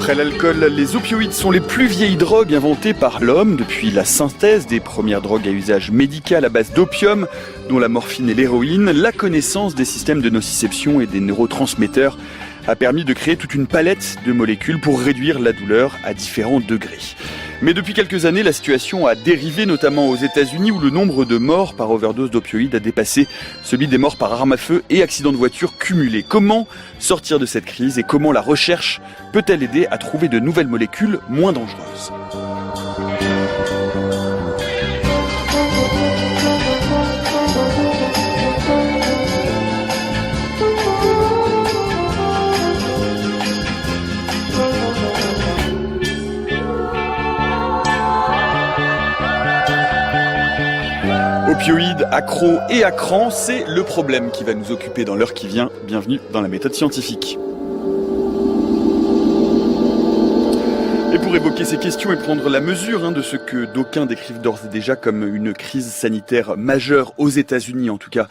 Après l'alcool, les opioïdes sont les plus vieilles drogues inventées par l'homme depuis la synthèse des premières drogues à usage médical à base d'opium, dont la morphine et l'héroïne. La connaissance des systèmes de nociception et des neurotransmetteurs a permis de créer toute une palette de molécules pour réduire la douleur à différents degrés. Mais depuis quelques années, la situation a dérivé, notamment aux États-Unis, où le nombre de morts par overdose d'opioïdes a dépassé celui des morts par arme à feu et accidents de voiture cumulés. Comment sortir de cette crise et comment la recherche peut-elle aider à trouver de nouvelles molécules moins dangereuses ? Opioïdes, accros et à cran, c'est le problème qui va nous occuper dans l'heure qui vient. Bienvenue dans la méthode scientifique. Et pour évoquer ces questions et prendre la mesure de ce que d'aucuns décrivent d'ores et déjà comme une crise sanitaire majeure aux États-Unis, en tout cas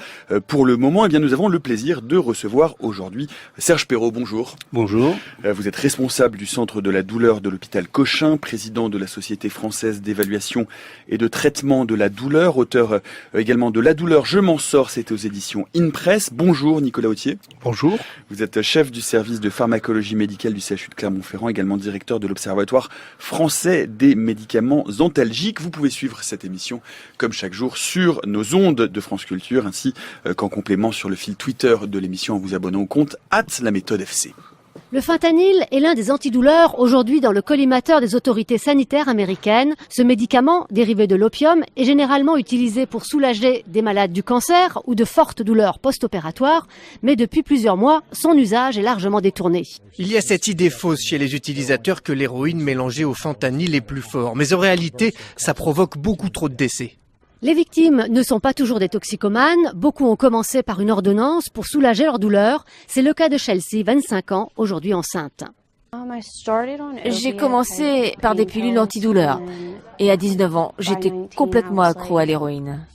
pour le moment, nous avons le plaisir de recevoir aujourd'hui Serge Perrault. Bonjour. Bonjour. Vous êtes responsable du Centre de la douleur de l'hôpital Cochin, président de la Société française d'évaluation et de traitement de la douleur, auteur également de La douleur, je m'en sors, c'est aux éditions InPress. Bonjour Nicolas Authier. Bonjour. Vous êtes chef du service de pharmacologie médicale du CHU de Clermont-Ferrand, également directeur de l'Observatoire français des médicaments antalgiques. Vous pouvez suivre cette émission comme chaque jour sur nos ondes de France Culture, ainsi qu'en complément sur le fil Twitter de l'émission en vous abonnant au compte @laméthode_fc. Le fentanyl est l'un des antidouleurs aujourd'hui dans le collimateur des autorités sanitaires américaines. Ce médicament, dérivé de l'opium, est généralement utilisé pour soulager des malades du cancer ou de fortes douleurs post-opératoires, mais depuis plusieurs mois, son usage est largement détourné. Il y a cette idée fausse chez les utilisateurs que l'héroïne mélangée au fentanyl est plus fort, mais en réalité, ça provoque beaucoup trop de décès. Les victimes ne sont pas toujours des toxicomanes. Beaucoup ont commencé par une ordonnance pour soulager leur douleur. C'est le cas de Chelsea, 25 ans, aujourd'hui enceinte. J'ai commencé par des pilules antidouleurs. Et à 19 ans, j'étais complètement accro à l'héroïne.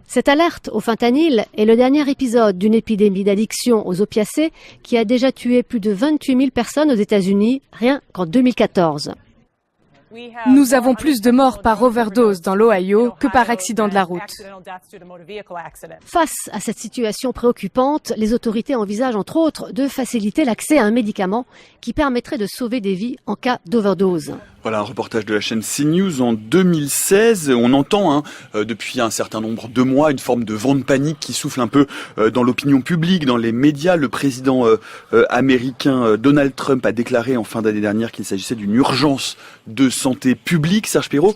Cette alerte au fentanyl est le dernier épisode d'une épidémie d'addiction aux opiacés qui a déjà tué plus de 28 000 personnes aux États-Unis, rien qu'en 2014. Nous avons plus de morts par overdose dans l'Ohio que par accident de la route. Face à cette situation préoccupante, les autorités envisagent entre autres de faciliter l'accès à un médicament qui permettrait de sauver des vies en cas d'overdose. Voilà un reportage de la chaîne CNews en 2016. On entend depuis un certain nombre de mois une forme de vent de panique qui souffle un peu dans l'opinion publique, dans les médias. Le président américain Donald Trump a déclaré en fin d'année dernière qu'il s'agissait d'une urgence de santé publique. Serge Perrault,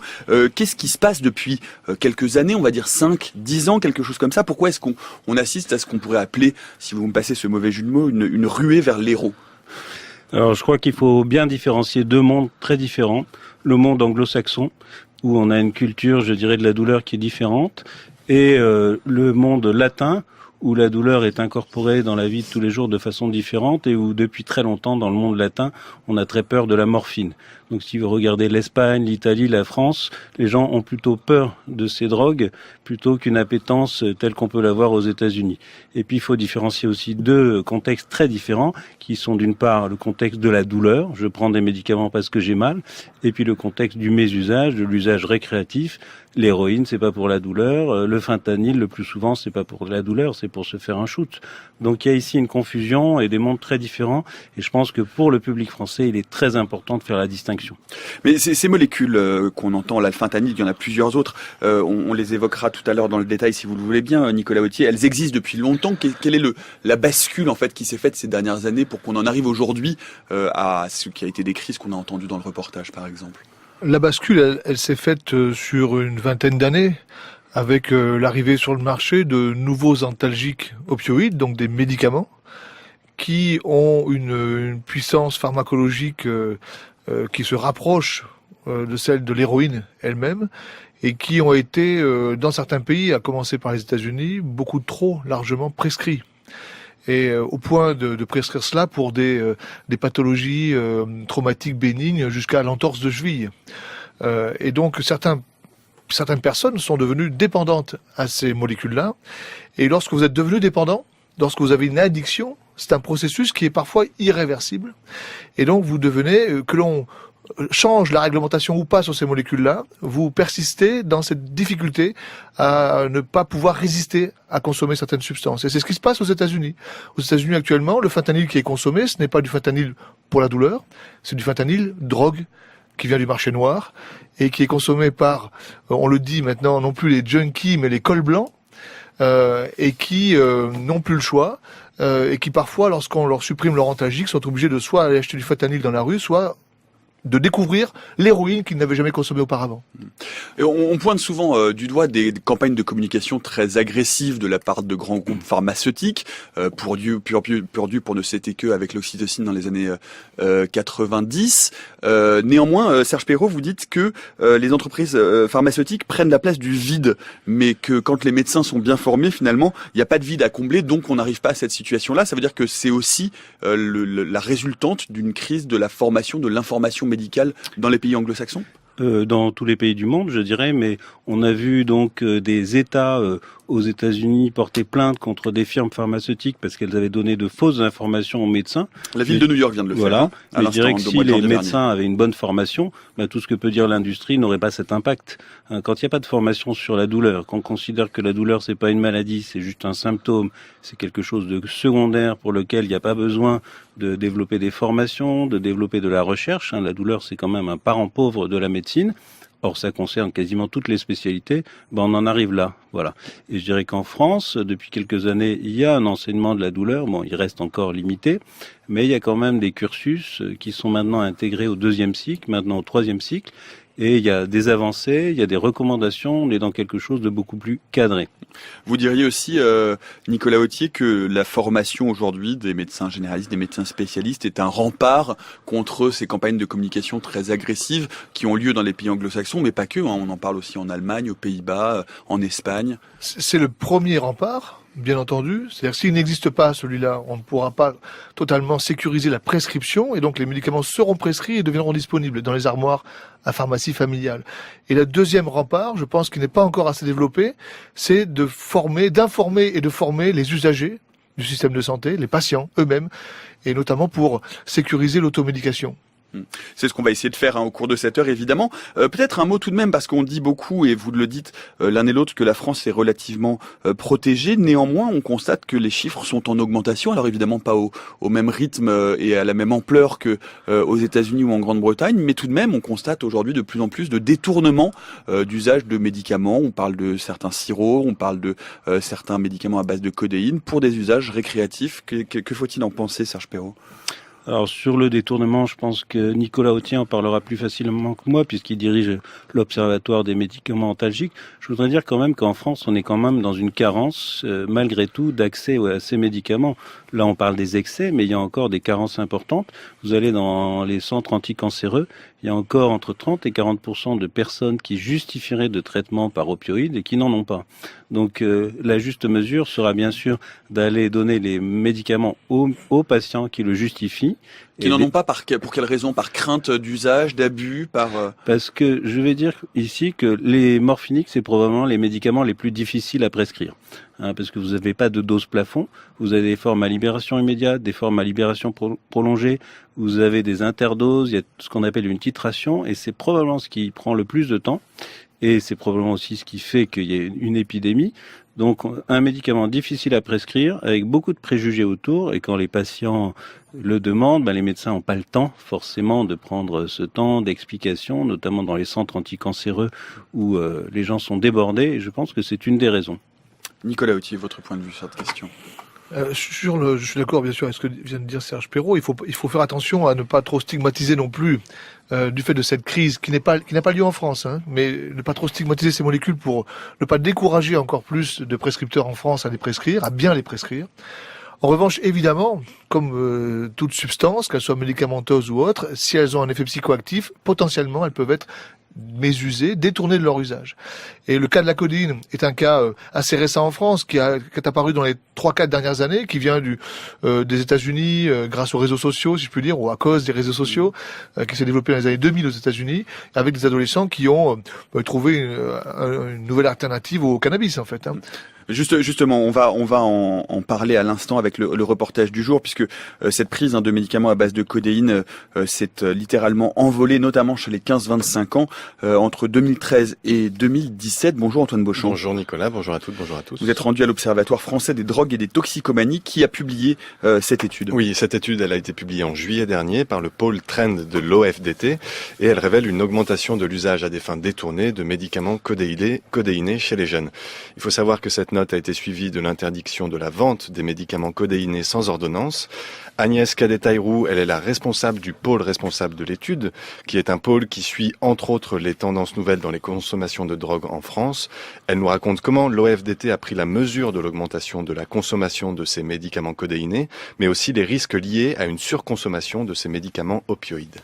qu'est-ce qui se passe depuis quelques années, on va dire 5, 10 ans, quelque chose comme ça? Pourquoi est-ce qu'on assiste à ce qu'on pourrait appeler, si vous me passez ce mauvais jeu de mots, une ruée vers l'héros? Alors je crois qu'il faut bien différencier deux mondes très différents. Le monde anglo-saxon, où on a une culture, je dirais, de la douleur qui est différente, et le monde latin, où la douleur est incorporée dans la vie de tous les jours de façon différente et où depuis très longtemps dans le monde latin, on a très peur de la morphine. Donc si vous regardez l'Espagne, l'Italie, la France, les gens ont plutôt peur de ces drogues plutôt qu'une appétence telle qu'on peut l'avoir aux États-Unis. Et puis il faut différencier aussi deux contextes très différents qui sont d'une part le contexte de la douleur, je prends des médicaments parce que j'ai mal, et puis le contexte du mésusage, de l'usage récréatif. L'héroïne, c'est pas pour la douleur. Le fentanyl, le plus souvent, c'est pas pour la douleur, c'est pour se faire un shoot. Donc il y a ici une confusion et des mondes très différents. Et je pense que pour le public français, il est très important de faire la distinction. Mais ces molécules qu'on entend, là, le fentanyl, il y en a plusieurs autres. On les évoquera tout à l'heure dans le détail, si vous le voulez bien, Nicolas Authier. Elles existent depuis longtemps. Quelle est la bascule en fait qui s'est faite ces dernières années pour qu'on en arrive aujourd'hui à ce qui a été décrit, ce qu'on a entendu dans le reportage, par exemple? La bascule, elle s'est faite sur une vingtaine d'années avec l'arrivée sur le marché de nouveaux antalgiques opioïdes, donc des médicaments, qui ont une puissance pharmacologique qui se rapproche de celle de l'héroïne elle-même et qui ont été, dans certains pays, à commencer par les États-Unis, beaucoup trop largement prescrits. Et au point de prescrire cela pour des pathologies traumatiques bénignes jusqu'à l'entorse de cheville. Et donc certaines personnes sont devenues dépendantes à ces molécules-là. Et lorsque vous êtes devenu dépendant, lorsque vous avez une addiction, c'est un processus qui est parfois irréversible. Et donc, vous devenez, que l'on change la réglementation ou pas sur ces molécules-là, vous persistez dans cette difficulté à ne pas pouvoir résister à consommer certaines substances. Et c'est ce qui se passe aux États-Unis. Aux États-Unis actuellement, le fentanyl qui est consommé, ce n'est pas du fentanyl pour la douleur, c'est du fentanyl drogue qui vient du marché noir et qui est consommé par, on le dit maintenant, non plus les junkies mais les cols blancs, et qui n'ont plus le choix et qui parfois, lorsqu'on leur supprime leur antalgique, sont obligés de soit aller acheter du fentanyl dans la rue, soit de découvrir l'héroïne qu'ils n'avaient jamais consommée auparavant. Et on pointe souvent du doigt des campagnes de communication très agressives de la part de grands groupes pharmaceutiques, Purdue pour ne citer que avec l'oxytocine dans les années 90. Néanmoins, Serge Perrault, vous dites que les entreprises pharmaceutiques prennent la place du vide, mais que quand les médecins sont bien formés, finalement, il n'y a pas de vide à combler, donc on n'arrive pas à cette situation-là. Ça veut dire que c'est aussi la résultante d'une crise de la formation, de l'information médicale dans les pays anglo-saxons ? Dans tous les pays du monde, je dirais, mais on a vu donc des États aux États-Unis porter plainte contre des firmes pharmaceutiques parce qu'elles avaient donné de fausses informations aux médecins. La ville de New York vient de le faire. Voilà. Mais je dirais que si les médecins avaient une bonne formation, tout ce que peut dire l'industrie n'aurait pas cet impact. Quand il n'y a pas de formation sur la douleur, quand on considère que la douleur c'est pas une maladie, c'est juste un symptôme, c'est quelque chose de secondaire pour lequel il n'y a pas besoin de développer des formations, de développer de la recherche. La douleur c'est quand même un parent pauvre de la médecine. Or, ça concerne quasiment toutes les spécialités. On en arrive là, voilà. Et je dirais qu'en France, depuis quelques années, il y a un enseignement de la douleur. Il reste encore limité, mais il y a quand même des cursus qui sont maintenant intégrés au 2e cycle, maintenant au 3e cycle. Et il y a des avancées, il y a des recommandations, on est dans quelque chose de beaucoup plus cadré. Vous diriez aussi, Nicolas Authier, que la formation aujourd'hui des médecins généralistes, des médecins spécialistes est un rempart contre ces campagnes de communication très agressives qui ont lieu dans les pays anglo-saxons, mais pas que, on en parle aussi en Allemagne, aux Pays-Bas, en Espagne. C'est le premier rempart, bien entendu. C'est-à-dire s'il n'existe pas celui-là, on ne pourra pas totalement sécuriser la prescription et donc les médicaments seront prescrits et deviendront disponibles dans les armoires à pharmacie familiale. Et le deuxième rempart, je pense qu'il n'est pas encore assez développé, c'est d'informer et de former les usagers du système de santé, les patients eux-mêmes, et notamment pour sécuriser l'automédication. C'est ce qu'on va essayer de faire au cours de cette heure, évidemment. Peut-être un mot tout de même, parce qu'on dit beaucoup, et vous le dites l'un et l'autre, que la France est relativement protégée. Néanmoins, on constate que les chiffres sont en augmentation. Alors évidemment pas au même rythme et à la même ampleur que aux États-Unis ou en Grande-Bretagne, mais tout de même, on constate aujourd'hui de plus en plus de détournements d'usage de médicaments. On parle de certains sirops, on parle de certains médicaments à base de codéine pour des usages récréatifs. Que faut-il en penser, Serge Perrault ? Alors sur le détournement, je pense que Nicolas Authier en parlera plus facilement que moi puisqu'il dirige l'Observatoire des médicaments antalgiques. Je voudrais dire quand même qu'en France, on est quand même dans une carence, malgré tout, d'accès à ces médicaments. Là, on parle des excès, mais il y a encore des carences importantes. Vous allez dans les centres anticancéreux, il y a encore entre 30 et 40% de personnes qui justifieraient de traitement par opioïdes et qui n'en ont pas. Donc la juste mesure sera bien sûr d'aller donner les médicaments aux patients qui le justifient. Qui n'en ont pas pour quelle raison ? Par crainte d'usage, d'abus, Parce que je vais dire ici que les morphiniques, c'est probablement les médicaments les plus difficiles à prescrire. Parce que vous n'avez pas de dose plafond, vous avez des formes à libération immédiate, des formes à libération prolongée, vous avez des interdoses, il y a ce qu'on appelle une titration, et c'est probablement ce qui prend le plus de temps, et c'est probablement aussi ce qui fait qu'il y ait une épidémie. Donc un médicament difficile à prescrire, avec beaucoup de préjugés autour, et quand les patients le demandent, les médecins n'ont pas le temps forcément de prendre ce temps d'explication, notamment dans les centres anticancéreux où les gens sont débordés, et je pense que c'est une des raisons. Nicolas Authier, votre point de vue sur cette question ? Je suis d'accord bien sûr avec ce que vient de dire Serge Perrault. Il faut faire attention à ne pas trop stigmatiser non plus du fait de cette crise qui n'a pas lieu en France, mais ne pas trop stigmatiser ces molécules pour ne pas décourager encore plus de prescripteurs en France à les prescrire, à bien les prescrire. En revanche, évidemment, comme toute substance, qu'elle soit médicamenteuse ou autre, si elles ont un effet psychoactif, potentiellement elles peuvent être mésusées, détournées de leur usage. Et le cas de la codéine est un cas assez récent en France, qui est apparu dans les 3-4 dernières années, qui vient des États-Unis grâce aux réseaux sociaux, si je puis dire, ou à cause des réseaux sociaux, qui s'est développé dans les années 2000 aux États-Unis, avec des adolescents qui ont trouvé une nouvelle alternative au cannabis, en fait. Justement, on va en parler à l'instant avec le reportage du jour, puisque cette prise de médicaments à base de codéine s'est littéralement envolée, notamment chez les 15-25 ans, entre 2013 et 2017. Bonjour Antoine Beauchamp. Bonjour Nicolas, bonjour à toutes, bonjour à tous. Vous êtes rendu à l'Observatoire français des drogues et des toxicomanies qui a publié cette étude. Oui, cette étude, elle a été publiée en juillet dernier par le pôle Trend de l'OFDT et elle révèle une augmentation de l'usage à des fins détournées de médicaments codéinés chez les jeunes. Il faut savoir que cette note a été suivie de l'interdiction de la vente des médicaments codéinés sans ordonnance. Agnès Cadet-Taïrou, elle est la responsable du pôle responsable de l'étude, qui est un pôle qui suit entre autres les tendances nouvelles dans les consommations de drogue en France. Elle nous raconte comment l'OFDT a pris la mesure de l'augmentation de la consommation de ces médicaments codéinés, mais aussi les risques liés à une surconsommation de ces médicaments opioïdes.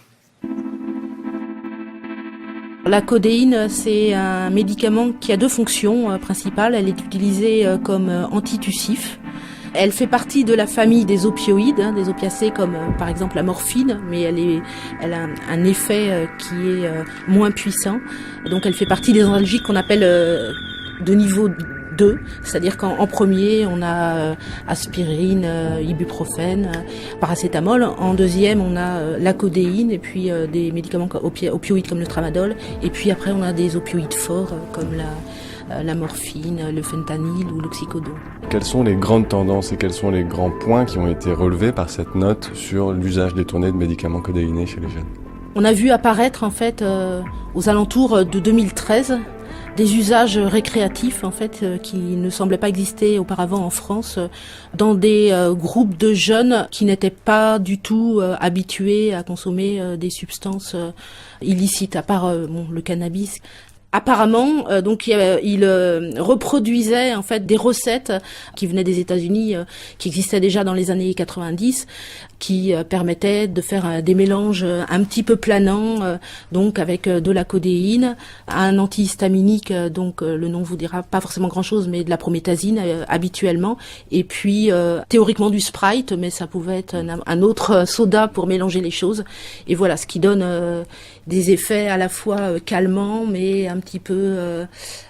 La codéine, c'est un médicament qui a deux fonctions principales. Elle est utilisée comme antitussif. Elle fait partie de la famille des opioïdes, des opiacés comme par exemple la morphine, mais elle a un effet qui est moins puissant. Donc elle fait partie des analgésiques qu'on appelle de niveau 2, c'est-à-dire qu'en premier on a aspirine, ibuprofène, paracétamol. En deuxième on a la codéine et puis des médicaments opioïdes comme le tramadol. Et puis après on a des opioïdes forts comme la morphine, le fentanyl ou l'oxycodone. Quelles sont les grandes tendances et quels sont les grands points qui ont été relevés par cette note sur l'usage détourné de médicaments codéinés chez les jeunes ? On a vu apparaître en fait aux alentours de 2013 des usages récréatifs en fait qui ne semblaient pas exister auparavant en France dans des groupes de jeunes qui n'étaient pas du tout habitués à consommer des substances illicites à part le cannabis. Apparemment, donc il reproduisait en fait des recettes qui venaient des États-Unis, qui existaient déjà dans les années 90, qui permettaient de faire des mélanges un petit peu planants, donc avec de la codéine, un antihistaminique, donc le nom vous dira pas forcément grand-chose, mais de la prométhazine habituellement, et puis théoriquement du Sprite, mais ça pouvait être un autre soda pour mélanger les choses. Et voilà, ce qui donne des effets à la fois calmants, mais un petit peu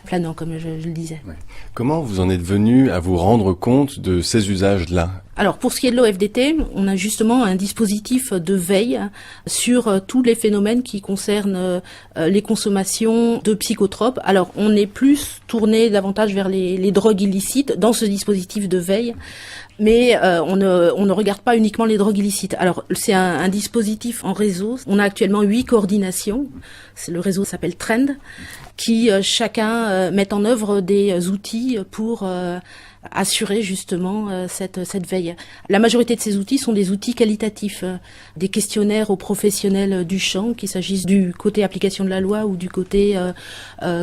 planants, comme je le disais. Ouais. Comment vous en êtes venu à vous rendre compte de ces usages-là ? Alors, pour ce qui est de l'OFDT, on a justement un dispositif de veille sur tous les phénomènes qui concernent les consommations de psychotropes. Alors, on est plus tourné davantage vers les drogues illicites dans ce dispositif de veille. Mais on ne regarde pas uniquement les drogues illicites. Alors, c'est un dispositif en réseau. On a actuellement 8 coordinations. Le réseau s'appelle Trend, qui chacun met en œuvre des outils pour assurer justement cette veille. La majorité de ces outils sont des outils qualitatifs, des questionnaires aux professionnels du champ, qu'il s'agisse du côté application de la loi ou du côté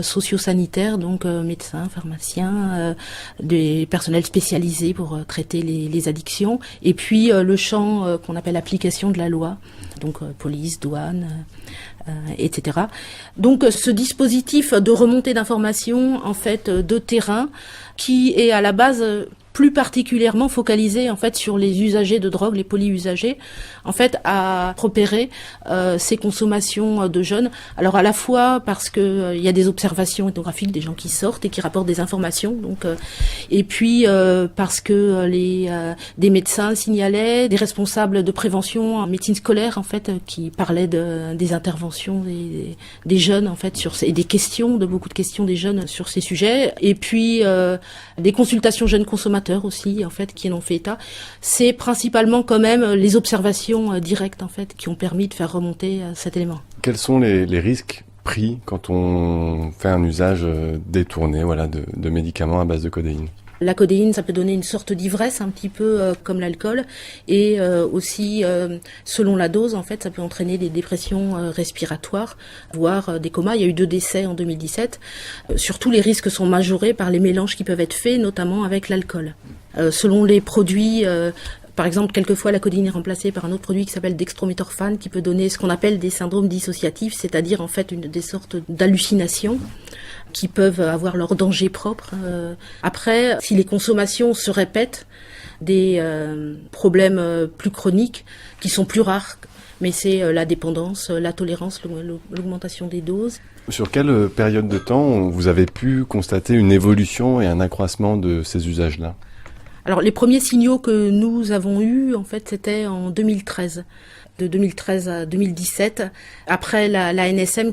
socio-sanitaire, donc médecins, pharmaciens, des personnels spécialisés pour traiter les addictions, et puis le champ qu'on appelle application de la loi, donc police, douane, etc. Donc ce dispositif de remontée d'informations en fait de terrain qui est à la base plus particulièrement focalisé en fait sur les usagers de drogue, les polyusagers, en fait à repérer ces consommations de jeunes. Alors à la fois parce que il y a des observations ethnographiques des gens qui sortent et qui rapportent des informations, donc et puis parce que des médecins signalaient, des responsables de prévention en médecine scolaire en fait qui parlaient des interventions des jeunes en fait et des questions, de beaucoup de questions des jeunes sur ces sujets, et puis des consultations jeunes consommateurs aussi en fait qui en ont fait état. C'est principalement quand même les observations directes en fait qui ont permis de faire remonter cet élément. Quels sont les risques pris quand on fait un usage détourné de médicaments à base de codéine ? La codéine, ça peut donner une sorte d'ivresse, un petit peu comme l'alcool, et aussi, selon la dose, en fait, ça peut entraîner des dépressions respiratoires, voire des comas. Il y a eu 2 décès en 2017. Surtout, les risques sont majorés par les mélanges qui peuvent être faits, notamment avec l'alcool. Selon les produits, par exemple, quelquefois, la codéine est remplacée par un autre produit qui s'appelle dextrométhorphane, qui peut donner ce qu'on appelle des syndromes dissociatifs, c'est-à-dire, en fait, des sortes d'hallucinations qui peuvent avoir leur danger propre. Après, si les consommations se répètent, des problèmes plus chroniques, qui sont plus rares, mais c'est la dépendance, la tolérance, l'augmentation des doses. Sur quelle période de temps vous avez pu constater une évolution et un accroissement de ces usages-là ? Alors les premiers signaux que nous avons eus, en fait, c'était en 2013. De 2013 à 2017, après la NSM,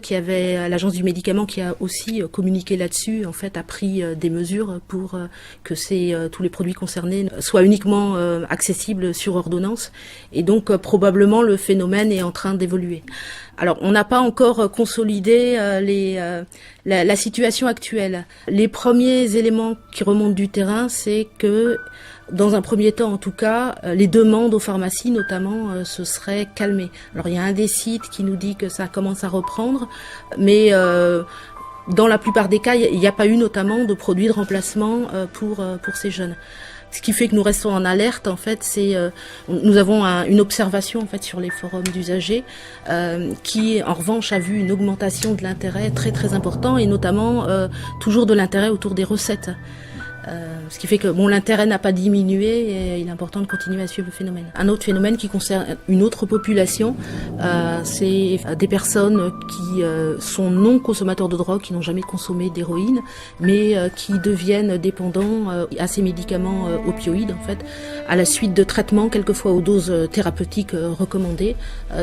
l'agence du médicament, qui a aussi communiqué là-dessus, en fait, a pris des mesures pour que tous les produits concernés soient uniquement accessibles sur ordonnance. Et donc, probablement, le phénomène est en train d'évoluer. Alors, on n'a pas encore consolidé la situation actuelle. Les premiers éléments qui remontent du terrain, c'est que, dans un premier temps, en tout cas, les demandes aux pharmacies, notamment, se seraient calmées. Alors, il y a un des sites qui nous dit que ça commence à reprendre, mais dans la plupart des cas, il n'y a pas eu notamment de produits de remplacement pour ces jeunes. Ce qui fait que nous restons en alerte, en fait, nous avons une observation, en fait, sur les forums d'usagers, qui, en revanche, a vu une augmentation de l'intérêt très très important, et notamment toujours de l'intérêt autour des recettes. Ce qui fait que l'intérêt n'a pas diminué et il est important de continuer à suivre le phénomène. Un autre phénomène qui concerne une autre population, c'est des personnes qui sont non consommateurs de drogue, qui n'ont jamais consommé d'héroïne, mais qui deviennent dépendants à ces médicaments opioïdes, en fait, à la suite de traitements, quelquefois aux doses thérapeutiques recommandées,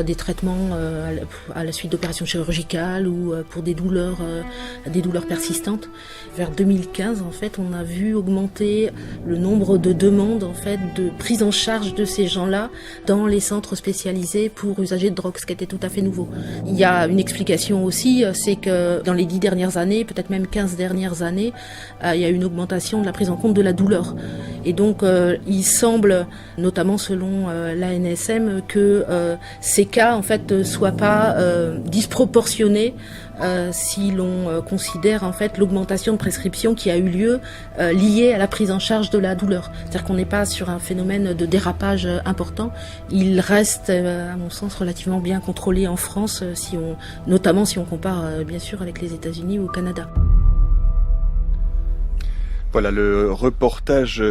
des traitements à la suite d'opérations chirurgicales ou pour des douleurs persistantes. Vers 2015, en fait, on a vu augmenter le nombre de demandes, en fait, de prise en charge de ces gens-là dans les centres spécialisés pour usagers de drogue, ce qui était tout à fait nouveau. Il y a une explication aussi, c'est que dans les 10 dernières années, peut-être même 15 dernières années, il y a eu une augmentation de la prise en compte de la douleur. Et donc, il semble, notamment selon l'ANSM, que ces cas, en fait, ne soient pas disproportionnés si l'on considère, en fait, l'augmentation de prescription qui a eu lieu liée à la prise en charge de la douleur. C'est-à-dire qu'on n'est pas sur un phénomène de dérapage important. Il reste, à mon sens, relativement bien contrôlé en France, notamment si on compare, bien sûr, avec les États-Unis ou au Canada. Voilà le reportage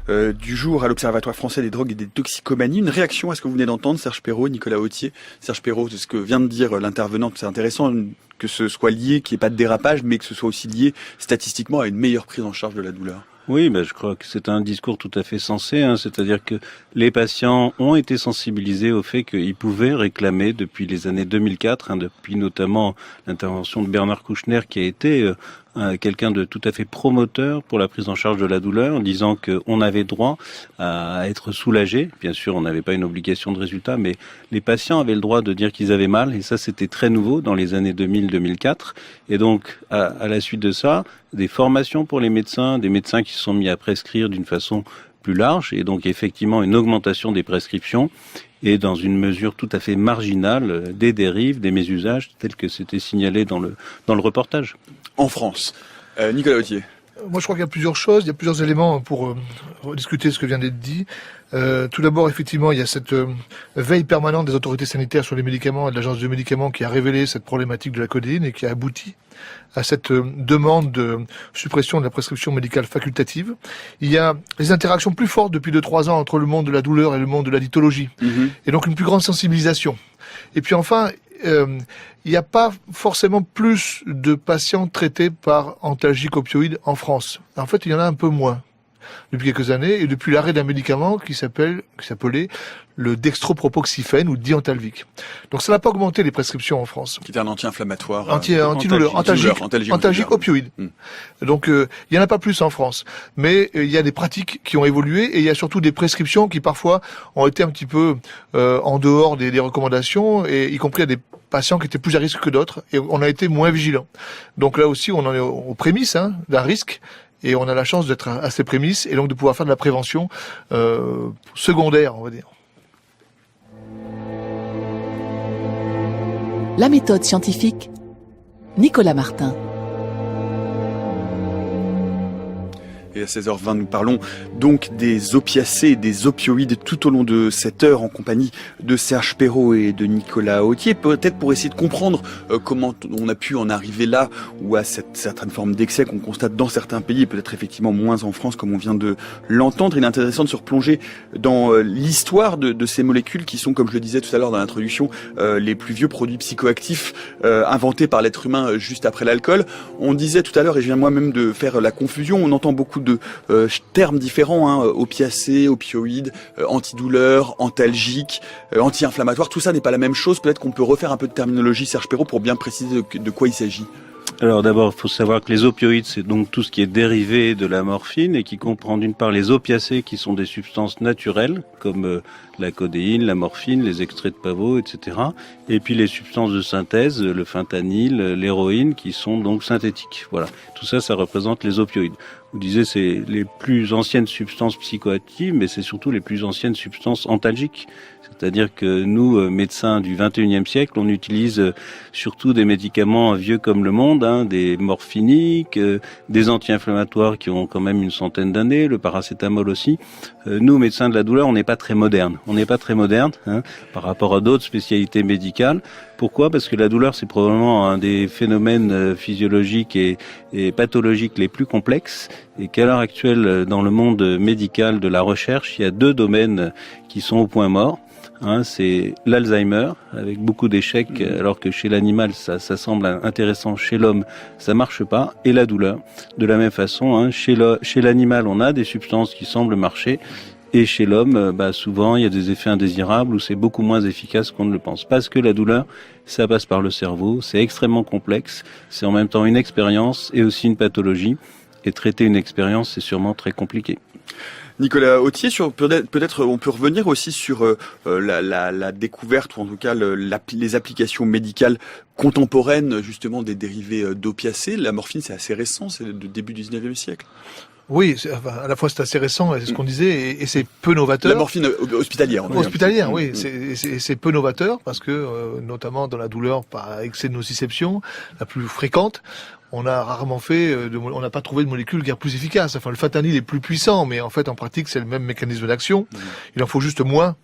du jour à l'Observatoire français des drogues et des toxicomanies. Une réaction à ce que vous venez d'entendre, Serge Perrault, Nicolas Authier. Serge Perrault, c'est ce que vient de dire l'intervenante, c'est intéressant que ce soit lié, qu'il n'y ait pas de dérapage, mais que ce soit aussi lié statistiquement à une meilleure prise en charge de la douleur. Oui, je crois que c'est un discours tout à fait sensé, c'est-à-dire que les patients ont été sensibilisés au fait qu'ils pouvaient réclamer depuis les années 2004, depuis notamment l'intervention de Bernard Kouchner, qui a été quelqu'un de tout à fait promoteur pour la prise en charge de la douleur, en disant qu'on avait droit à être soulagé. Bien sûr, on n'avait pas une obligation de résultat, mais les patients avaient le droit de dire qu'ils avaient mal, et ça, c'était très nouveau dans les années 2000-2004. Et donc, à la suite de ça, des formations pour les médecins, des médecins qui se sont mis à prescrire d'une façon plus large, et donc effectivement une augmentation des prescriptions, et dans une mesure tout à fait marginale des dérives, des mésusages, tels que c'était signalé dans le reportage. En France. Nicolas Authier. Moi, je crois qu'il y a plusieurs choses, il y a plusieurs éléments pour discuter ce que vient d'être dit. Tout d'abord, effectivement, il y a cette veille permanente des autorités sanitaires sur les médicaments et de l'agence du médicament qui a révélé cette problématique de la codéine et qui a abouti à cette demande de suppression de la prescription médicale facultative. Il y a les interactions plus fortes depuis 2-3 ans entre le monde de la douleur et le monde de la diétologie. Et donc une plus grande sensibilisation. Et puis enfin, il n'y a pas forcément plus de patients traités par antalgiques opioïdes en France. En fait, il y en a un peu moins depuis quelques années et depuis l'arrêt d'un médicament qui s'appelait le dextropropoxyphène ou diantalvic. Donc ça n'a pas augmenté les prescriptions en France. Qui est un anti-inflammatoire. Antidouleur, antalgique opioïde. Donc il y en a pas plus en France. Mais il y a des pratiques qui ont évolué et il y a surtout des prescriptions qui parfois ont été un petit peu en dehors des recommandations, et y compris à des patients qui étaient plus à risque que d'autres, et on a été moins vigilants. Donc là aussi on en est aux prémices d'un risque. Et on a la chance d'être à ces prémices et donc de pouvoir faire de la prévention secondaire, on va dire. La méthode scientifique, Nicolas Martin. Et à 16h20, nous parlons donc des opiacés, des opioïdes tout au long de cette heure en compagnie de Serge Perrault et de Nicolas Authier. Peut-être pour essayer de comprendre comment on a pu en arriver là ou à cette certaine forme d'excès qu'on constate dans certains pays, peut-être effectivement moins en France comme on vient de l'entendre. Il est intéressant de se replonger dans l'histoire de ces molécules qui sont, comme je le disais tout à l'heure dans l'introduction, les plus vieux produits psychoactifs inventés par l'être humain juste après l'alcool. On disait tout à l'heure, et je viens moi-même de faire la confusion, on entend beaucoup de termes différents, opiacés, opioïdes, antidouleurs, antalgiques, anti-inflammatoires, tout ça n'est pas la même chose. Peut-être qu'on peut refaire un peu de terminologie, Serge Perrault, pour bien préciser de quoi il s'agit. Alors d'abord, il faut savoir que les opioïdes, c'est donc tout ce qui est dérivé de la morphine et qui comprend d'une part les opiacés qui sont des substances naturelles, comme la codéine, la morphine, les extraits de pavot, etc. Et puis les substances de synthèse, le fentanyl, l'héroïne, qui sont donc synthétiques. Voilà, tout ça, ça représente les opioïdes. Vous disiez, c'est les plus anciennes substances psychoactives, mais c'est surtout les plus anciennes substances antalgiques. C'est-à-dire que nous, médecins du 21e siècle, on utilise surtout des médicaments vieux comme le monde, des morphiniques, des anti-inflammatoires qui ont quand même une centaine d'années, le paracétamol aussi. Nous, médecins de la douleur, on n'est pas très modernes. On n'est pas très modernes par rapport à d'autres spécialités médicales. Pourquoi ? Parce que la douleur, c'est probablement un des phénomènes physiologiques et pathologiques les plus complexes, et qu'à l'heure actuelle, dans le monde médical de la recherche, il y a 2 domaines qui sont au point mort. C'est l'Alzheimer, avec beaucoup d'échecs, alors que chez l'animal, ça semble intéressant. Chez l'homme, ça marche pas. Et la douleur. De la même façon, chez l'animal, on a des substances qui semblent marcher. Et chez l'homme, souvent, il y a des effets indésirables où c'est beaucoup moins efficace qu'on ne le pense. Parce que la douleur, ça passe par le cerveau. C'est extrêmement complexe. C'est en même temps une expérience et aussi une pathologie. Et traiter une expérience, c'est sûrement très compliqué. Nicolas Authier, peut-être on peut revenir aussi sur la découverte ou en tout cas les applications médicales contemporaines justement des dérivés d'opiacés. La morphine, c'est assez récent, c'est le début du 19e siècle. Oui, à la fois c'est assez récent, c'est ce qu'on disait, et c'est peu novateur. La morphine hospitalière. Hospitalière, oui, c'est peu novateur parce que notamment dans la douleur par excès de nociception, la plus fréquente, on a rarement on n'a pas trouvé de molécule guère plus efficace. Enfin, le fentanyl est plus puissant, mais en fait, en pratique, c'est le même mécanisme d'action. Il en faut juste moins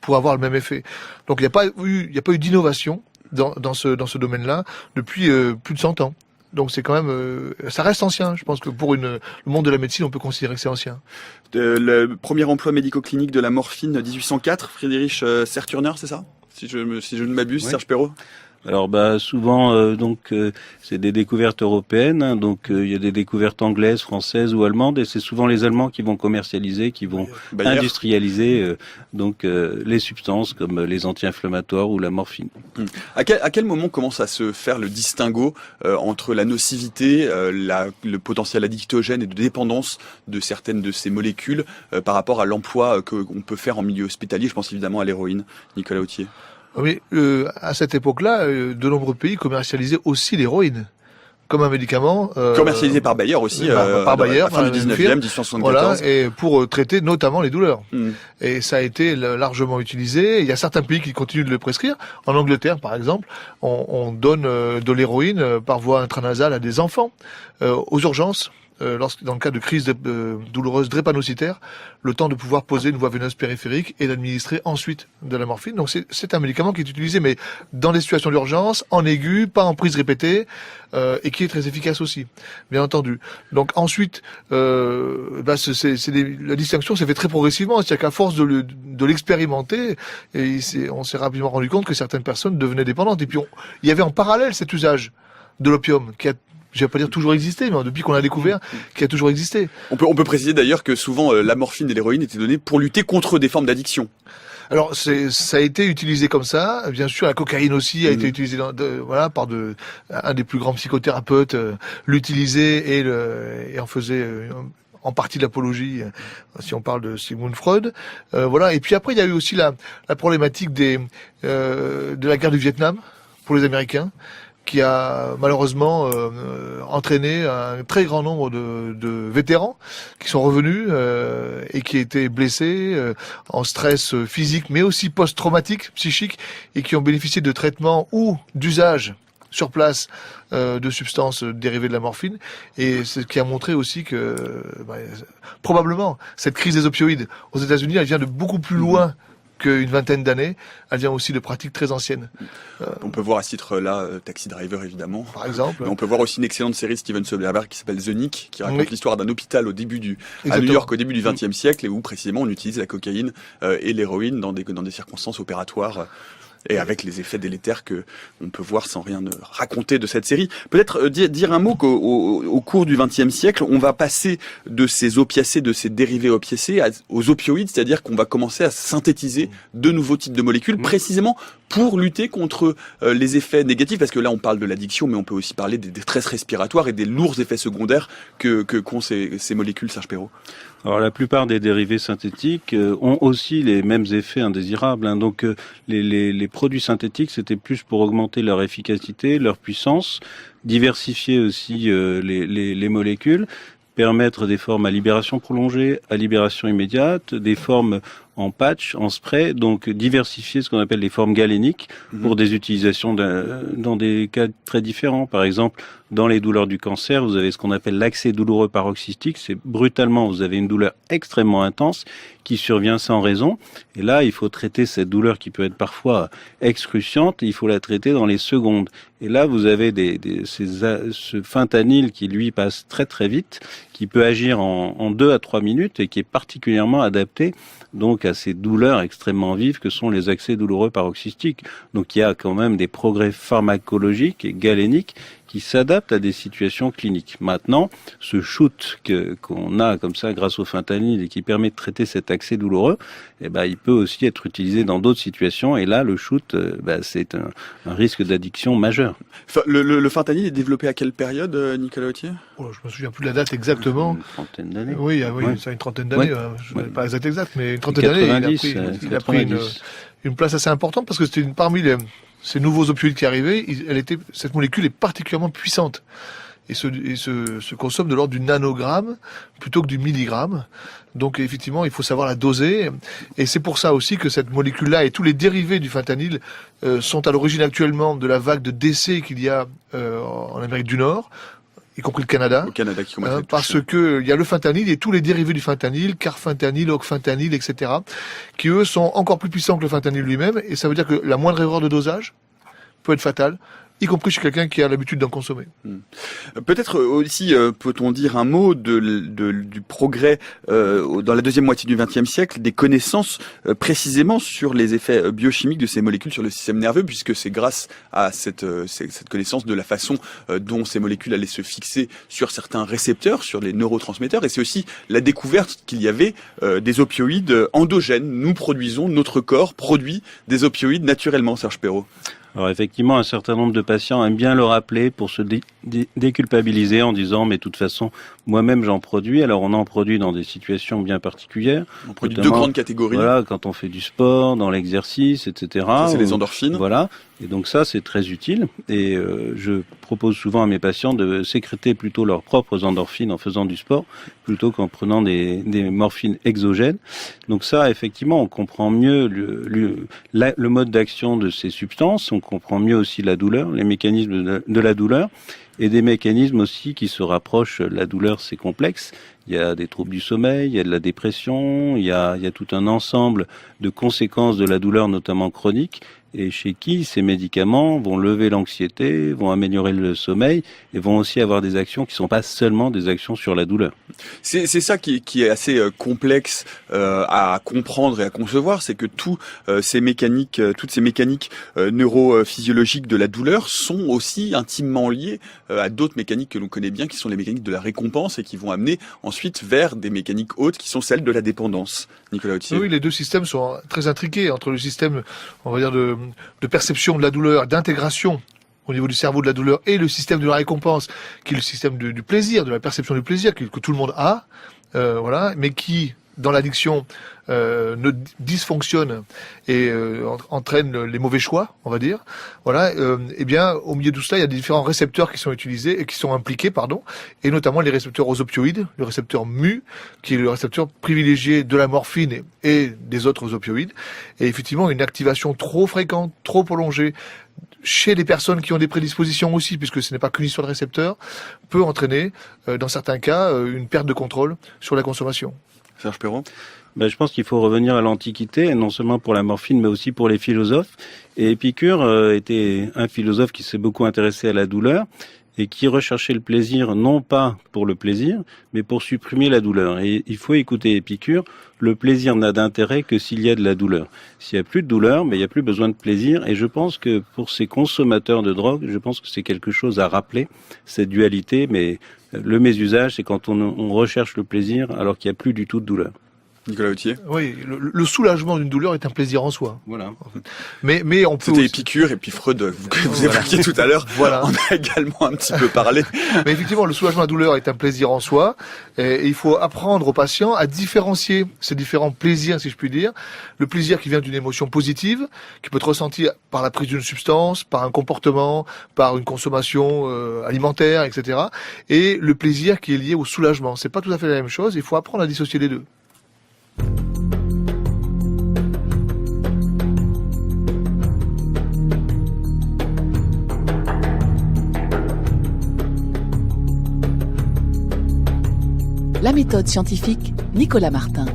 pour avoir le même effet. Donc, il n'y a pas eu d'innovation dans ce domaine-là depuis plus de 100 ans. Donc c'est quand même, ça reste ancien. Je pense que pour le monde de la médecine, on peut considérer que c'est ancien. Le premier emploi médico-clinique de la morphine, 1804, Friedrich Serturner, c'est ça ? Si je ne m'abuse, oui. Serge Perrault. Alors souvent c'est des découvertes européennes, donc il y a des découvertes anglaises, françaises ou allemandes, et c'est souvent les Allemands qui vont commercialiser, qui vont industrialiser les substances comme les anti-inflammatoires ou la morphine. À quel moment commence à se faire le distinguo entre la nocivité, le potentiel addictogène et de dépendance de certaines de ces molécules par rapport à l'emploi qu'on peut faire en milieu hospitalier? Je pense évidemment à l'héroïne. Nicolas Authier. Oui, à cette époque-là, de nombreux pays commercialisaient aussi l'héroïne comme un médicament. Commercialisé par Bayer aussi, par Bayer, à la fin du 19e, 1874. Voilà, et pour traiter notamment les douleurs. Et ça a été largement utilisé. Il y a certains pays qui continuent de le prescrire. En Angleterre, par exemple, on donne de l'héroïne par voie intranasale à des enfants aux urgences. Dans le cas de crise douloureuse drépanocytaire, le temps de pouvoir poser une voie veineuse périphérique et d'administrer ensuite de la morphine. Donc c'est un médicament qui est utilisé, mais dans des situations d'urgence, en aigu, pas en prise répétée, et qui est très efficace aussi, bien entendu. Donc ensuite, la distinction s'est faite très progressivement, c'est-à-dire qu'à force de l'expérimenter, on s'est rapidement rendu compte que certaines personnes devenaient dépendantes. Et puis il y avait en parallèle cet usage de l'opium qui a, je vais pas dire toujours existé, mais depuis qu'on l'a découvert, qui a toujours existé. On peut préciser d'ailleurs que souvent la morphine et l'héroïne étaient données pour lutter contre des formes d'addiction. Alors ça a été utilisé comme ça. Bien sûr, la cocaïne aussi a été utilisée par un des plus grands psychothérapeutes, l'utilisait et en faisait en partie de l'apologie, si on parle de Sigmund Freud. Et puis après, il y a eu aussi la problématique de la guerre du Vietnam pour les Américains, qui a malheureusement entraîné un très grand nombre de vétérans qui sont revenus et qui étaient blessés en stress physique mais aussi post-traumatique, psychique, et qui ont bénéficié de traitements ou d'usages sur place de substances dérivées de la morphine, et ce qui a montré aussi que probablement cette crise des opioïdes aux États-Unis, elle vient de beaucoup plus loin qu'une vingtaine d'années, elle vient aussi de pratiques très anciennes. On peut voir à ce titre-là Taxi Driver, évidemment. Par exemple. Mais on peut voir aussi une excellente série Steven Soderbergh qui s'appelle The Nick, qui raconte l'histoire d'un hôpital à New York au début du XXe siècle, et où précisément on utilise la cocaïne et l'héroïne dans des circonstances opératoires. Et avec les effets délétères que on peut voir sans rien raconter de cette série. Peut-être dire un mot qu'au cours du XXe siècle, on va passer de ces opiacés, de ces dérivés opiacés aux opioïdes, c'est-à-dire qu'on va commencer à synthétiser de nouveaux types de molécules, précisément pour lutter contre les effets négatifs, parce que là on parle de l'addiction, mais on peut aussi parler des détresse respiratoires et des lourds effets secondaires qu'ont ces molécules, Serge Perrault. Alors la plupart des dérivés synthétiques ont aussi les mêmes effets indésirables. Donc les produits synthétiques, c'était plus pour augmenter leur efficacité, leur puissance, diversifier aussi les molécules, permettre des formes à libération prolongée, à libération immédiate, des formes en patch, en spray, donc diversifier ce qu'on appelle les formes galéniques pour des utilisations dans des cas très différents. Par exemple, dans les douleurs du cancer, vous avez ce qu'on appelle l'accès douloureux paroxystique. C'est brutalement, vous avez une douleur extrêmement intense qui survient sans raison. Et là, il faut traiter cette douleur qui peut être parfois excruciante. Il faut la traiter dans les secondes. Et là, vous avez ce fentanyl qui, lui, passe très très vite, qui peut agir en 2 à 3 minutes et qui est particulièrement adapté donc à ces douleurs extrêmement vives que sont les accès douloureux paroxystiques. Donc il y a quand même des progrès pharmacologiques et galéniques qui s'adaptent à des situations cliniques. Maintenant, ce shoot qu'on a comme ça grâce au fentanyl et qui permet de traiter cet accès douloureux, il peut aussi être utilisé dans d'autres situations. Et là, le shoot, c'est un risque d'addiction majeur. Le fentanyl est développé à quelle période, Nicolas Authier ? Je me souviens plus de la date exactement. Une trentaine d'années. Oui, c'est une trentaine d'années. Je ne sais pas exact, mais une trentaine d'années. Il a pris une place assez importante parce que c'était parmi ces nouveaux opioïdes qui arrivaient. Cette molécule est particulièrement puissante et se consomme de l'ordre du nanogramme plutôt que du milligramme. Donc effectivement, il faut savoir la doser. Et c'est pour ça aussi que cette molécule-là et tous les dérivés du fentanyl sont à l'origine actuellement de la vague de décès qu'il y a en Amérique du Nord, y compris le Canada. Au Canada qui commence parce que il y a le fentanyl et tous les dérivés du fentanyl, carfentanyl, ocfentanyl, etc., qui eux sont encore plus puissants que le fentanyl lui-même. Et ça veut dire que la moindre erreur de dosage peut être fatale, y compris chez quelqu'un qui a l'habitude d'en consommer. Peut-être aussi peut-on dire un mot du progrès dans la deuxième moitié du XXe siècle, des connaissances précisément sur les effets biochimiques de ces molécules sur le système nerveux, puisque c'est grâce à cette connaissance de la façon dont ces molécules allaient se fixer sur certains récepteurs, sur les neurotransmetteurs, et c'est aussi la découverte qu'il y avait des opioïdes endogènes. Nous produisons, notre corps produit des opioïdes naturellement, Serge Perrault. Alors effectivement, un certain nombre de patients aiment bien le rappeler pour se déculpabiliser en disant mais de toute façon, moi-même j'en produis. Alors on en produit dans des situations bien particulières. On produit deux grandes catégories. Voilà, quand on fait du sport, dans l'exercice, etc. Ça, c'est les endorphines. Voilà. Et donc ça, c'est très utile. Et je propose souvent à mes patients de sécréter plutôt leurs propres endorphines en faisant du sport, plutôt qu'en prenant des morphines exogènes. Donc ça, effectivement, on comprend mieux le mode d'action de ces substances. On comprend mieux aussi la douleur, les mécanismes de la douleur. Et des mécanismes aussi qui se rapprochent. La douleur, c'est complexe. Il y a des troubles du sommeil, il y a de la dépression, il y a tout un ensemble de conséquences de la douleur, notamment chronique, et chez qui ces médicaments vont lever l'anxiété, vont améliorer le sommeil, et vont aussi avoir des actions qui ne sont pas seulement des actions sur la douleur. C'est ça qui est assez complexe à comprendre et à concevoir, c'est que toutes ces mécaniques neurophysiologiques de la douleur sont aussi intimement liées à d'autres mécaniques que l'on connaît bien, qui sont les mécaniques de la récompense et qui vont amener ensuite vers des mécaniques hautes qui sont celles de la dépendance. Nicolas Authier. Oui, les deux systèmes sont très intriqués entre le système, on va dire, de perception de la douleur, d'intégration au niveau du cerveau de la douleur et le système de la récompense, qui est le système du plaisir, de la perception du plaisir que tout le monde a, voilà, mais qui, dans l'addiction, ne dysfonctionne et entraîne les mauvais choix, on va dire. Voilà. Eh bien, au milieu de tout cela, il y a des différents récepteurs qui sont utilisés et qui sont impliqués, et notamment les récepteurs aux opioïdes, le récepteur mu, qui est le récepteur privilégié de la morphine et des autres opioïdes. Et effectivement, une activation trop fréquente, trop prolongée chez les personnes qui ont des prédispositions aussi, puisque ce n'est pas qu'une histoire de récepteur, peut entraîner, dans certains cas, une perte de contrôle sur la consommation. Serge Perron ? Je pense qu'il faut revenir à l'Antiquité, non seulement pour la morphine, mais aussi pour les philosophes. Et Épicure était un philosophe qui s'est beaucoup intéressé à la douleur et qui recherchait le plaisir, non pas pour le plaisir, mais pour supprimer la douleur. Et il faut écouter Épicure, le plaisir n'a d'intérêt que s'il y a de la douleur. S'il n'y a plus de douleur, mais il n'y a plus besoin de plaisir. Et je pense que pour ces consommateurs de drogue, je pense que c'est quelque chose à rappeler, cette dualité. Mais le mésusage, c'est quand on recherche le plaisir alors qu'il n'y a plus du tout de douleur. Nicolas Autier ? Oui, le soulagement d'une douleur est un plaisir en soi. Voilà. Mais on peut C'était aussi... Épicure et puis Freud, que vous évoquiez tout à l'heure. Voilà. On a également un petit peu parlé. Mais effectivement, le soulagement de la douleur est un plaisir en soi. Et il faut apprendre aux patients à différencier ces différents plaisirs, si je puis dire. Le plaisir qui vient d'une émotion positive, qui peut être ressenti par la prise d'une substance, par un comportement, par une consommation alimentaire, etc. Et le plaisir qui est lié au soulagement. C'est pas tout à fait la même chose. Il faut apprendre à dissocier les deux. La méthode scientifique, Nicolas Martin.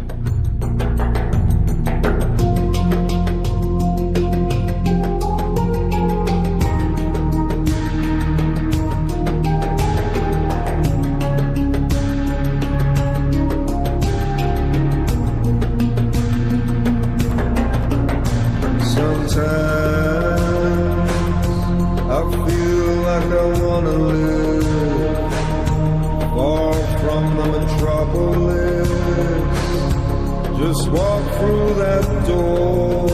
Just walk through that door.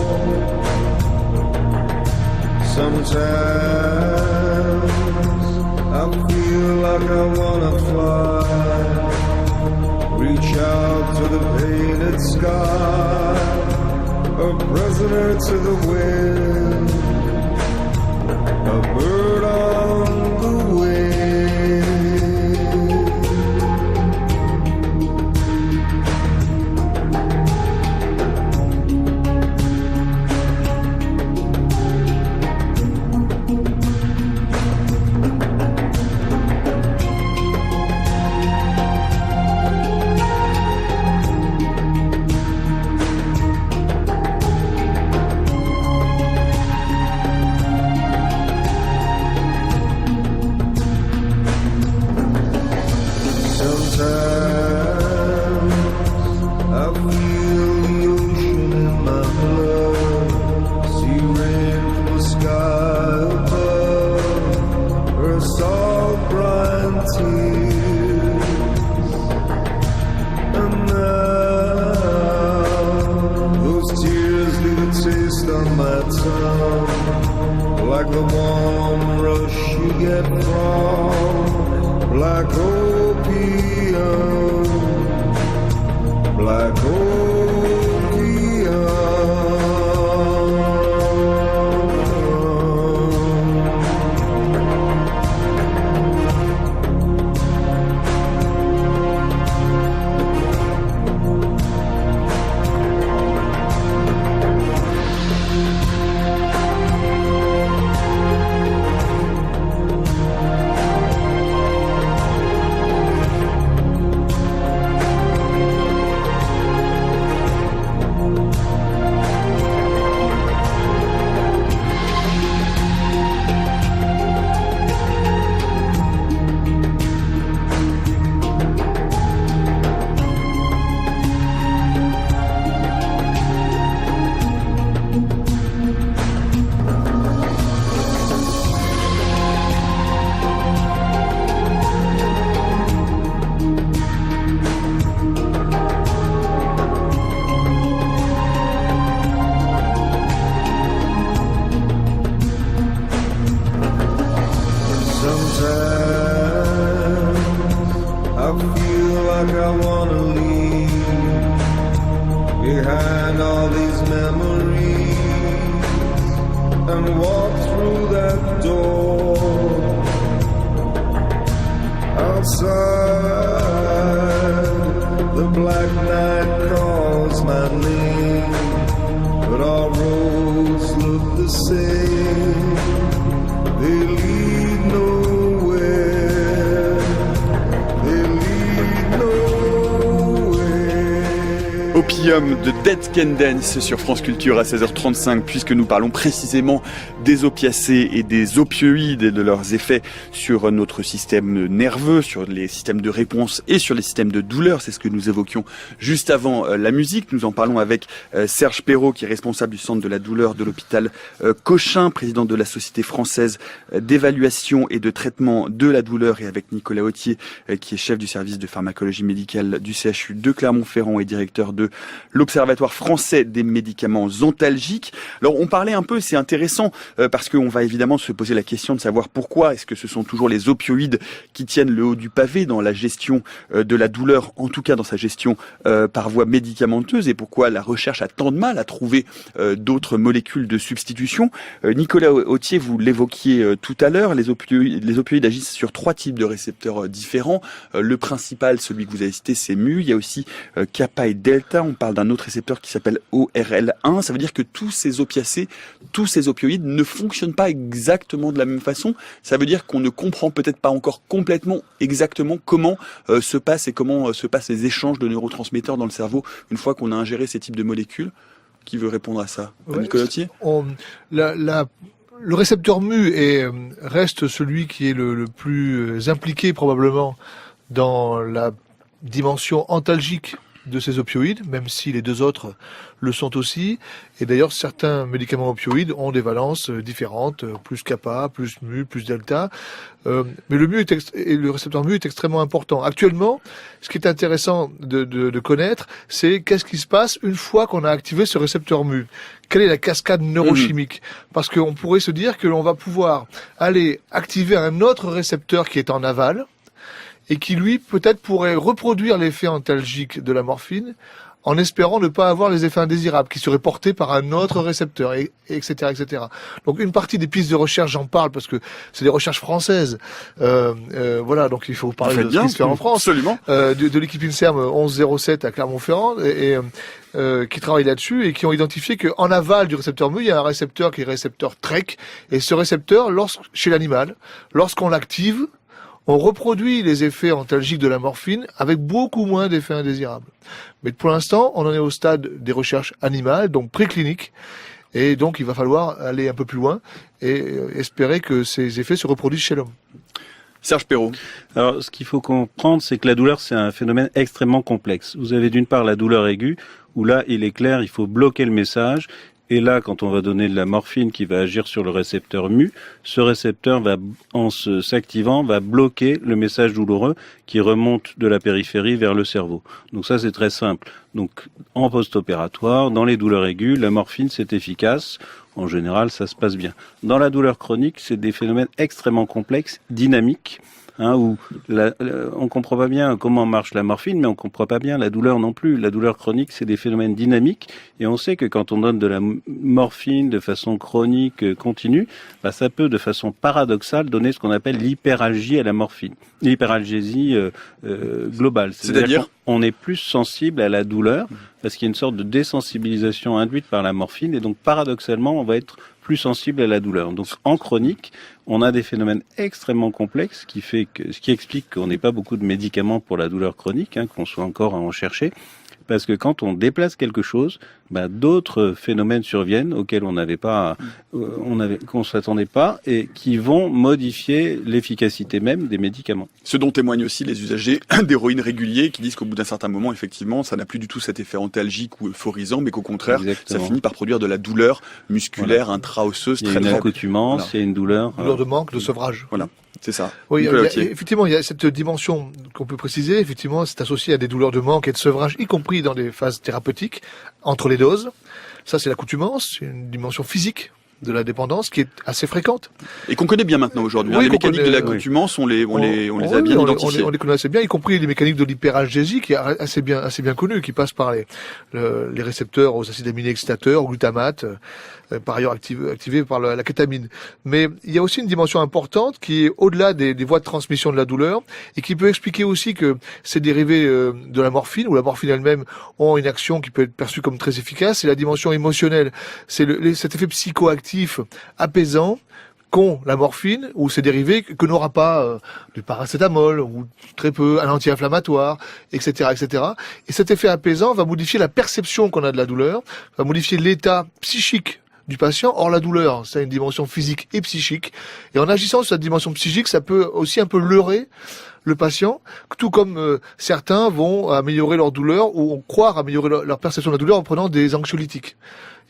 Sometimes I feel like I wanna fly, reach out to the painted sky, a prisoner to the wind, a bird on the wing. But all roads look the same. Opium de Dead Can Dance sur France Culture à 16h35, puisque nous parlons précisément des opiacés et des opioïdes et de leurs effets sur notre système nerveux, sur les systèmes de réponse et sur les systèmes de douleur. C'est ce que nous évoquions juste avant la musique. Nous en parlons avec Serge Perrault, qui est responsable du centre de la douleur de l'hôpital Cochin, président de la Société française d'évaluation et de traitement de la douleur, et avec Nicolas Authier, qui est chef du service de pharmacologie médicale du CHU de Clermont-Ferrand et directeur de l'Observatoire français des médicaments antalgiques. Alors on parlait un peu, c'est intéressant, parce qu'on va évidemment se poser la question de savoir pourquoi est-ce que ce sont toujours les opioïdes qui tiennent le haut du pavé dans la gestion de la douleur, en tout cas dans sa gestion par voie médicamenteuse, et pourquoi la recherche a tant de mal à trouver d'autres molécules de substitution. Nicolas Authier, vous l'évoquiez tout à l'heure, les opioïdes agissent sur 3 types de récepteurs différents. Le principal, celui que vous avez cité, c'est mu. Il y a aussi kappa et delta. On parle d'un autre récepteur qui s'appelle ORL1. Ça veut dire que tous ces opiacés, tous ces opioïdes ne fonctionnent pas exactement de la même façon. Ça veut dire qu'on ne comprend peut-être pas encore complètement exactement comment se passent les échanges de neurotransmetteurs dans le cerveau une fois qu'on a ingéré ces types de molécules. Qui veut répondre à ça? Nicolas Authier? Le récepteur mu reste celui qui est le plus impliqué probablement dans la dimension antalgique de ces opioïdes, même si les 2 autres le sont aussi. Et d'ailleurs, certains médicaments opioïdes ont des valences différentes, plus kappa, plus mu, plus delta. Mais le récepteur mu est extrêmement important. Actuellement, ce qui est intéressant de connaître, c'est qu'est-ce qui se passe une fois qu'on a activé ce récepteur mu. Quelle est la cascade neurochimique? Parce qu'on pourrait se dire que l'on va pouvoir aller activer un autre récepteur qui est en aval, et qui, lui, peut-être pourrait reproduire l'effet antalgique de la morphine, en espérant ne pas avoir les effets indésirables, qui seraient portés par un autre récepteur, etc., etc. Donc, une partie des pistes de recherche, j'en parle, parce que c'est des recherches françaises. Voilà, donc il faut parler de ce qui se fait en France. Absolument. De l'équipe INSERM 1107 à Clermont-Ferrand, qui travaillent là-dessus, et qui ont identifié qu'en aval du récepteur mu, il y a un récepteur qui est récepteur TREC, et ce récepteur, chez l'animal, lorsqu'on l'active, on reproduit les effets antalgiques de la morphine avec beaucoup moins d'effets indésirables. Mais pour l'instant, on en est au stade des recherches animales, donc précliniques, et donc il va falloir aller un peu plus loin et espérer que ces effets se reproduisent chez l'homme. Serge Perrault. Alors, ce qu'il faut comprendre, c'est que la douleur, c'est un phénomène extrêmement complexe. Vous avez d'une part la douleur aiguë, où là, il est clair, il faut bloquer le message. Et là, quand on va donner de la morphine qui va agir sur le récepteur mu, ce récepteur va, s'activant, va bloquer le message douloureux qui remonte de la périphérie vers le cerveau. Donc ça, c'est très simple. Donc, en post-opératoire, dans les douleurs aiguës, la morphine, c'est efficace. En général, ça se passe bien. Dans la douleur chronique, c'est des phénomènes extrêmement complexes, dynamiques, où on comprend pas bien comment marche la morphine, mais on comprend pas bien la douleur non plus. La douleur chronique, c'est des phénomènes dynamiques, et on sait que quand on donne de la morphine de façon chronique continue, ça peut de façon paradoxale donner ce qu'on appelle l'hyperalgie à la morphine, l'hyperalgésie globale. C'est-à-dire qu'on est plus sensible à la douleur parce qu'il y a une sorte de désensibilisation induite par la morphine, et donc paradoxalement, on va être plus sensible à la douleur. Donc en chronique, on a des phénomènes extrêmement complexes ce qui explique qu'on n'ait pas beaucoup de médicaments pour la douleur chronique, qu'on soit encore à en chercher. Parce que quand on déplace quelque chose, d'autres phénomènes surviennent auxquels qu'on s'attendait pas, et qui vont modifier l'efficacité même des médicaments. Ce dont témoignent aussi les usagers d'héroïne réguliers qui disent qu'au bout d'un certain moment, effectivement, ça n'a plus du tout cet effet antalgique ou euphorisant, mais qu'au contraire, Exactement. Ça finit par produire de la douleur musculaire, intra-osseuse, très forte. Il y a une accoutumance, il y a une douleur. Douleur de manque, de sevrage. Voilà. C'est ça. Oui, effectivement, il y a cette dimension qu'on peut préciser. Effectivement, c'est associé à des douleurs de manque et de sevrage, y compris dans des phases thérapeutiques, entre les doses. Ça, c'est l'accoutumance, c'est une dimension physique de la dépendance qui est assez fréquente. Et qu'on connaît bien maintenant aujourd'hui. Oui, les mécaniques de l'accoutumance, on les a bien identifiées. On les connaît assez bien, y compris les mécaniques de l'hyperalgésie qui est assez bien connue, qui passe par les récepteurs aux acides aminés excitateurs, au glutamate, par ailleurs activé par la kétamine. Mais il y a aussi une dimension importante qui est au-delà des voies de transmission de la douleur, et qui peut expliquer aussi que ces dérivés de la morphine, ou la morphine elle-même, ont une action qui peut être perçue comme très efficace. C'est la dimension émotionnelle. C'est cet effet psychoactif apaisant qu'ont la morphine ou ses dérivés que n'aura pas du paracétamol ou très peu, un anti-inflammatoire, etc., etc. Et cet effet apaisant va modifier la perception qu'on a de la douleur, va modifier l'état psychique du patient. Or, la douleur, ça a une dimension physique et psychique. Et en agissant sur cette dimension psychique, ça peut aussi un peu leurrer le patient, tout comme certains vont améliorer leur douleur ou croire améliorer leur perception de la douleur en prenant des anxiolytiques.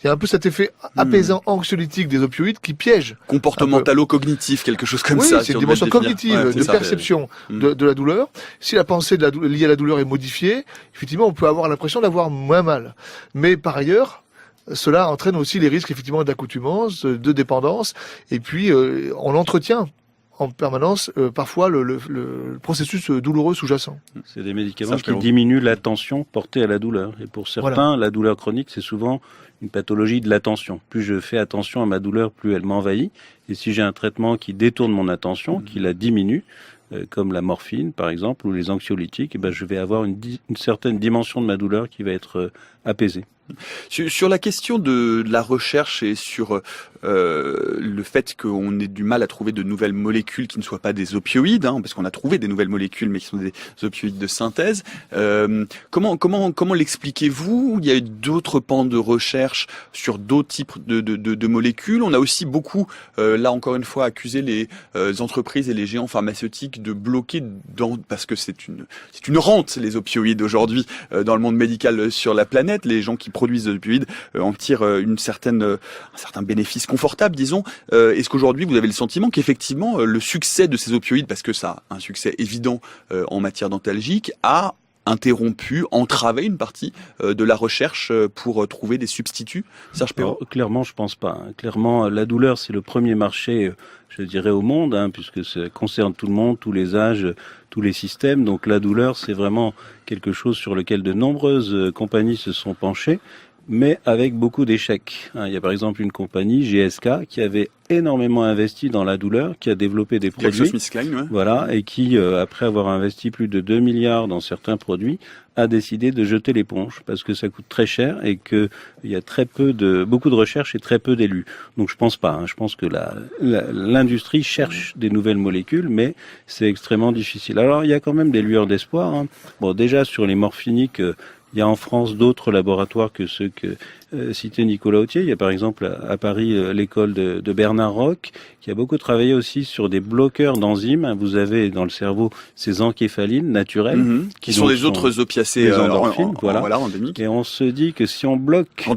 Il y a un peu cet effet apaisant anxiolytique des opioïdes qui piège. Comportementalo-cognitif, quelque chose comme ça. Oui, c'est une dimension cognitive de perception de la douleur. Si la pensée liée à la douleur est modifiée, effectivement, on peut avoir l'impression d'avoir moins mal. Mais par ailleurs, cela entraîne aussi les risques effectivement d'accoutumance, de dépendance, et puis on entretient en permanence parfois le processus douloureux sous-jacent. C'est des médicaments qui diminuent l'attention portée à la douleur. Et pour certains, la douleur chronique, c'est souvent une pathologie de l'attention. Plus je fais attention à ma douleur, plus elle m'envahit. Et si j'ai un traitement qui détourne mon attention, qui la diminue, comme la morphine par exemple, ou les anxiolytiques, je vais avoir une certaine dimension de ma douleur qui va être apaisée. Sur la question de la recherche et sur le fait qu'on ait du mal à trouver de nouvelles molécules qui ne soient pas des opioïdes, parce qu'on a trouvé des nouvelles molécules mais qui sont des opioïdes de synthèse, comment l'expliquez-vous? Il y a eu d'autres pans de recherche sur d'autres types de molécules. On a aussi beaucoup, là encore une fois, accusé les entreprises et les géants pharmaceutiques de bloquer parce que c'est une rente, les opioïdes aujourd'hui dans le monde médical sur la planète. Les gens qui produisent des opioïdes en tirent un certain bénéfice confortable, disons. Est-ce qu'aujourd'hui vous avez le sentiment qu'effectivement le succès de ces opioïdes, parce que ça a un succès évident en matière d'antalgique, a interrompu, entravé une partie de la recherche pour trouver des substituts? Serge Perrault? Clairement, je pense pas. Clairement, la douleur, c'est le premier marché, je dirais, au monde, puisque ça concerne tout le monde, tous les âges, tous les systèmes. Donc la douleur, c'est vraiment quelque chose sur lequel de nombreuses compagnies se sont penchées, mais avec beaucoup d'échecs. Il y a par exemple une compagnie, GSK, qui avait énormément investi dans la douleur, qui a développé des produits, voilà, et qui, après avoir investi plus de 2 milliards dans certains produits, a décidé de jeter l'éponge parce que ça coûte très cher et que il y a beaucoup de recherches et très peu d'élus. Donc je pense pas. Je pense que l'industrie cherche des nouvelles molécules, mais c'est extrêmement difficile. Alors il y a quand même des lueurs d'espoir. Bon, déjà sur les morphiniques. Il y a en France d'autres laboratoires que ceux que citait Nicolas Authier. Il y a par exemple à Paris l'école de Bernard Roch qui a beaucoup travaillé aussi sur des bloqueurs d'enzymes. Vous avez dans le cerveau ces encéphalines naturelles qui sont des autres opiacés endorphines, endémiques. Et on se dit que si on bloque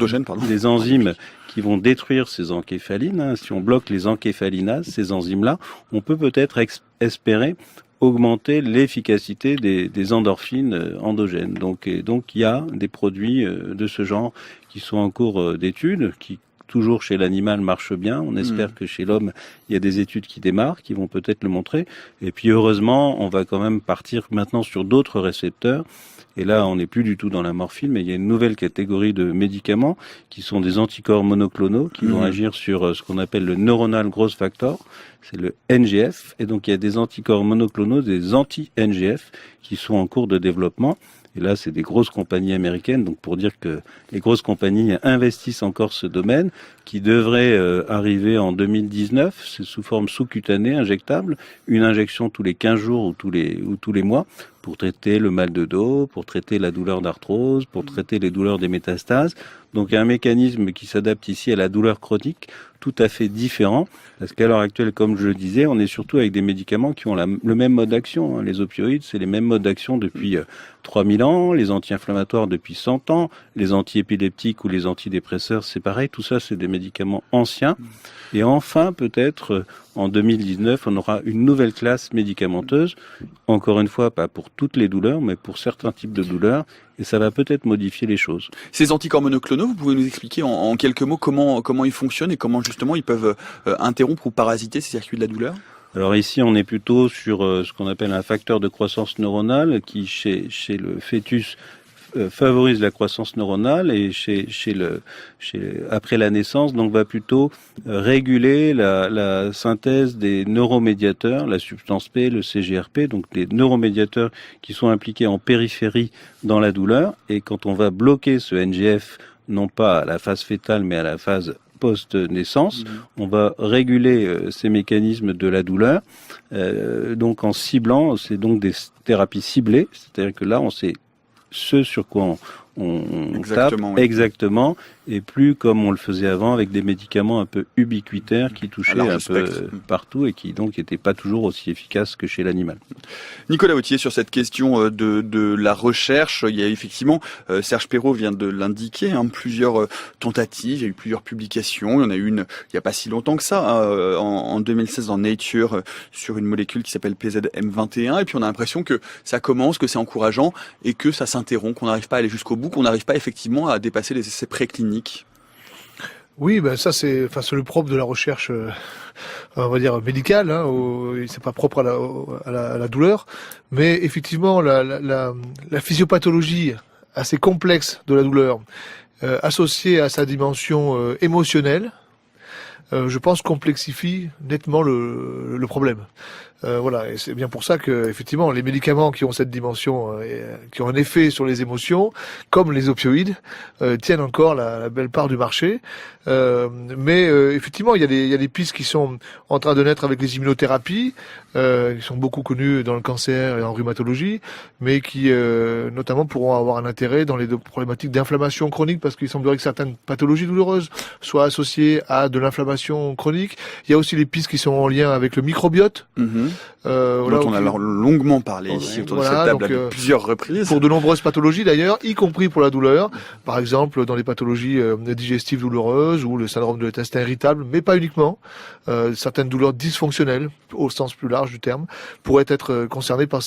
des enzymes qui vont détruire ces encéphalines, si on bloque les encéphalinases, ces enzymes-là, on peut peut-être espérer augmenter l'efficacité des endorphines endogènes. Donc il y a des produits de ce genre qui sont en cours d'études, qui toujours chez l'animal marchent bien. On espère que chez l'homme, il y a des études qui démarrent, qui vont peut-être le montrer. Et puis heureusement, on va quand même partir maintenant sur d'autres récepteurs. Et là, on n'est plus du tout dans la morphine, mais il y a une nouvelle catégorie de médicaments qui sont des anticorps monoclonaux qui vont agir sur ce qu'on appelle le neuronal growth factor, c'est le NGF. Et donc, il y a des anticorps monoclonaux, des anti-NGF qui sont en cours de développement. Et là, c'est des grosses compagnies américaines, donc pour dire que les grosses compagnies investissent encore ce domaine, qui devrait arriver en 2019, c'est sous forme sous-cutanée, injectable, une injection tous les 15 jours ou tous les mois, pour traiter le mal de dos, pour traiter la douleur d'arthrose, pour traiter les douleurs des métastases. Donc il y a un mécanisme qui s'adapte ici à la douleur chronique, tout à fait différent, parce qu'à l'heure actuelle, comme je le disais, on est surtout avec des médicaments qui ont le même mode d'action. Les opioïdes, c'est les mêmes modes d'action depuis 3000 ans, les anti-inflammatoires depuis 100 ans, les antiépileptiques ou les antidépresseurs, c'est pareil, tout ça, c'est des médicaments anciens. Et enfin, peut-être, en 2019, on aura une nouvelle classe médicamenteuse, encore une fois, pas pour toutes les douleurs, mais pour certains types de douleurs, et ça va peut-être modifier les choses. Ces anticorps monoclonaux, vous pouvez nous expliquer en quelques mots comment ils fonctionnent et comment justement ils peuvent interrompre ou parasiter ces circuits de la douleur? Alors ici, on est plutôt sur ce qu'on appelle un facteur de croissance neuronale qui, chez le fœtus, favorise la croissance neuronale et après la naissance, donc va plutôt réguler la synthèse des neuromédiateurs, la substance P, le CGRP, donc les neuromédiateurs qui sont impliqués en périphérie dans la douleur. Et quand on va bloquer ce NGF, non pas à la phase fœtale, mais à la phase post-naissance. On va réguler ces mécanismes de la douleur, donc en ciblant, c'est donc des thérapies ciblées, c'est-à-dire que là, on sait ce sur quoi on Exactement, tape oui. exactement, et plus comme on le faisait avant avec des médicaments un peu ubiquitaires qui touchaient un peu partout et qui donc n'étaient pas toujours aussi efficaces que chez l'animal. Nicolas Autier, sur cette question de la recherche, il y a effectivement, Serge Perrault vient de l'indiquer, plusieurs tentatives, il y a eu plusieurs publications, il y en a eu une il n'y a pas si longtemps que ça, en 2016 dans Nature, sur une molécule qui s'appelle PZM21, et puis on a l'impression que ça commence, que c'est encourageant, et que ça s'interrompt, qu'on n'arrive pas à aller jusqu'au bout, qu'on n'arrive pas effectivement à dépasser les essais précliniques. Oui, ben ça c'est le propre de la recherche, on va dire médicale. C'est pas propre à la douleur, mais effectivement la physiopathologie assez complexe de la douleur, associée à sa dimension émotionnelle, je pense complexifie nettement le problème. Voilà, et c'est bien pour ça que effectivement les médicaments qui ont cette dimension, qui ont un effet sur les émotions, comme les opioïdes, tiennent encore la belle part du marché. Mais effectivement, il y a des pistes qui sont en train de naître avec les immunothérapies, qui sont beaucoup connues dans le cancer et en rhumatologie, mais qui notamment pourront avoir un intérêt dans les problématiques d'inflammation chronique, parce qu'il semblerait que certaines pathologies douloureuses soient associées à de l'inflammation chronique. Il y a aussi les pistes qui sont en lien avec le microbiote. Dont on a alors longuement parlé ici autour de cette table à plusieurs reprises. Pour de nombreuses pathologies d'ailleurs, y compris pour la douleur. Par exemple, dans les pathologies digestives douloureuses ou le syndrome de l'intestin irritable, mais pas uniquement. Certaines douleurs dysfonctionnelles, au sens plus large du terme, pourraient être concernées par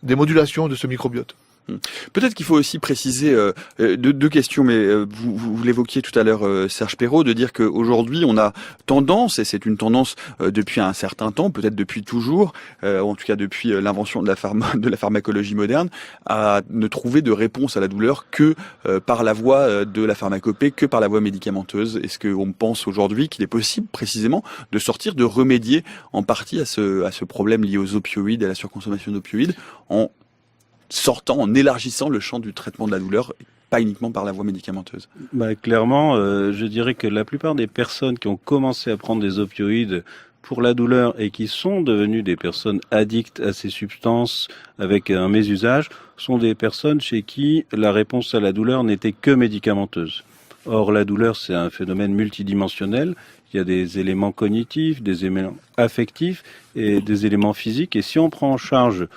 des modulations de ce microbiote. Peut-être qu'il faut aussi préciser deux questions, mais vous l'évoquiez tout à l'heure, Serge Perrault, de dire qu'aujourd'hui on a tendance, et c'est une tendance depuis un certain temps, peut-être depuis toujours, en tout cas depuis l'invention de la pharmacologie moderne, à ne trouver de réponse à la douleur que par la voie de la pharmacopée, que par la voie médicamenteuse. Est-ce qu'on pense aujourd'hui qu'il est possible précisément de sortir, de remédier en partie à ce problème lié aux opioïdes, à la surconsommation d'opioïdes, en élargissant le champ du traitement de la douleur, pas uniquement par la voie médicamenteuse? Clairement, je dirais que la plupart des personnes qui ont commencé à prendre des opioïdes pour la douleur et qui sont devenues des personnes addictes à ces substances avec un mésusage sont des personnes chez qui la réponse à la douleur n'était que médicamenteuse. Or, la douleur, c'est un phénomène multidimensionnel. Il y a des éléments cognitifs, des éléments affectifs et des éléments physiques. Et si on prend en charge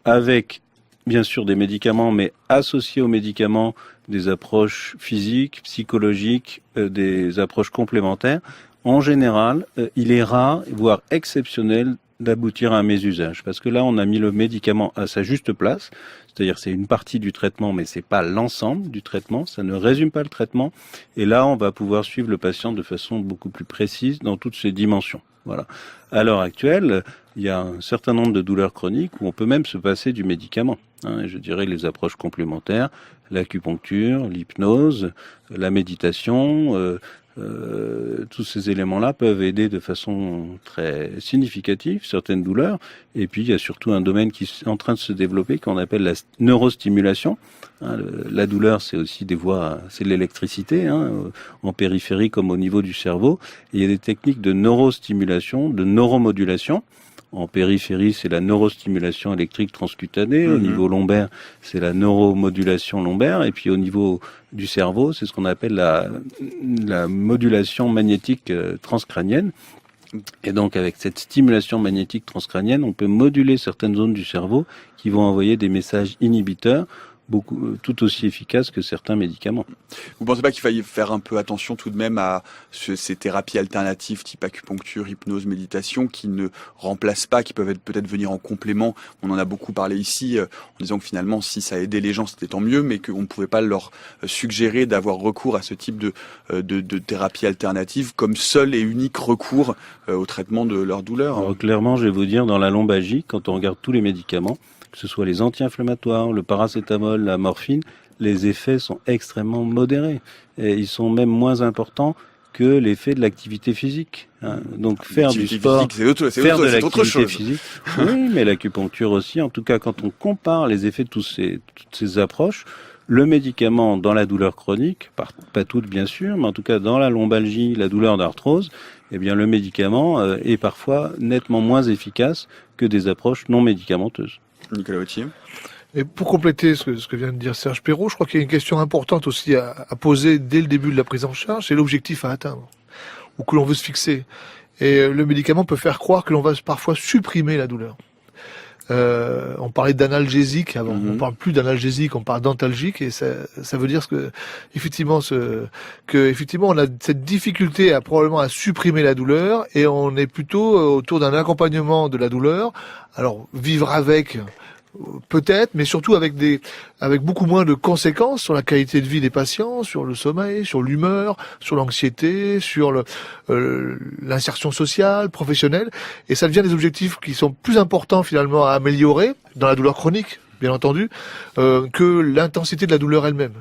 avec bien sûr des médicaments, mais associés aux médicaments, des approches physiques, psychologiques, des approches complémentaires, en général, il est rare, voire exceptionnel, d'aboutir à un mésusage. Parce que là, on a mis le médicament à sa juste place, c'est-à-dire c'est une partie du traitement, mais c'est pas l'ensemble du traitement, ça ne résume pas le traitement. Et là, on va pouvoir suivre le patient de façon beaucoup plus précise dans toutes ses dimensions. Voilà. À l'heure actuelle, il y a un certain nombre de douleurs chroniques où on peut même se passer du médicament. Je dirais les approches complémentaires, l'acupuncture, l'hypnose, la méditation, tous ces éléments-là peuvent aider de façon très significative certaines douleurs. Et puis il y a surtout un domaine qui est en train de se développer qu'on appelle la neurostimulation. La douleur, c'est aussi des voies, c'est de l'électricité, en périphérie comme au niveau du cerveau. Et il y a des techniques de neurostimulation, de neuromodulation. En périphérie, c'est la neurostimulation électrique transcutanée. Au niveau lombaire, c'est la neuromodulation lombaire. Et puis au niveau du cerveau, c'est ce qu'on appelle la modulation magnétique transcrânienne. Et donc avec cette stimulation magnétique transcrânienne, on peut moduler certaines zones du cerveau qui vont envoyer des messages inhibiteurs tout aussi efficaces que certains médicaments. Vous pensez pas qu'il faille faire un peu attention tout de même à ces thérapies alternatives type acupuncture, hypnose, méditation qui ne remplacent pas, qui peuvent peut-être venir en complément? On en a beaucoup parlé ici en disant que finalement si ça aidait les gens c'était tant mieux, mais qu'on ne pouvait pas leur suggérer d'avoir recours à ce type de thérapie alternative comme seul et unique recours au traitement de leur douleur. Alors, clairement, je vais vous dire, dans la lombalgie, quand on regarde tous les médicaments, que ce soit les anti-inflammatoires, le paracétamol, la morphine, les effets sont extrêmement modérés. Et ils sont même moins importants que l'effet de l'activité physique. Donc faire du sport, faire de l'activité physique, oui, mais l'acupuncture aussi. En tout cas, quand on compare les effets de toutes ces approches, Le médicament dans la douleur chronique, pas toutes bien sûr, mais en tout cas dans la lombalgie, la douleur d'arthrose, eh bien le médicament est parfois nettement moins efficace que des approches non médicamenteuses. Nicolas Autier. Et pour compléter ce que vient de dire Serge Perrault, je crois qu'il y a une question importante aussi à poser dès le début de la prise en charge, c'est l'objectif à atteindre, ou que l'on veut se fixer. Et le médicament peut faire croire que l'on va parfois supprimer la douleur. On parlait d'analgésique avant, on parle plus d'analgésique, on parle d'antalgique, et ça veut dire que effectivement on a cette difficulté probablement à supprimer la douleur, et on est plutôt autour d'un accompagnement de la douleur. Alors vivre avec, peut-être, mais surtout avec beaucoup moins de conséquences sur la qualité de vie des patients, sur le sommeil, sur l'humeur, sur l'anxiété, sur l'insertion sociale, professionnelle. Et ça devient des objectifs qui sont plus importants finalement à améliorer dans la douleur chronique, bien entendu, que l'intensité de la douleur elle-même.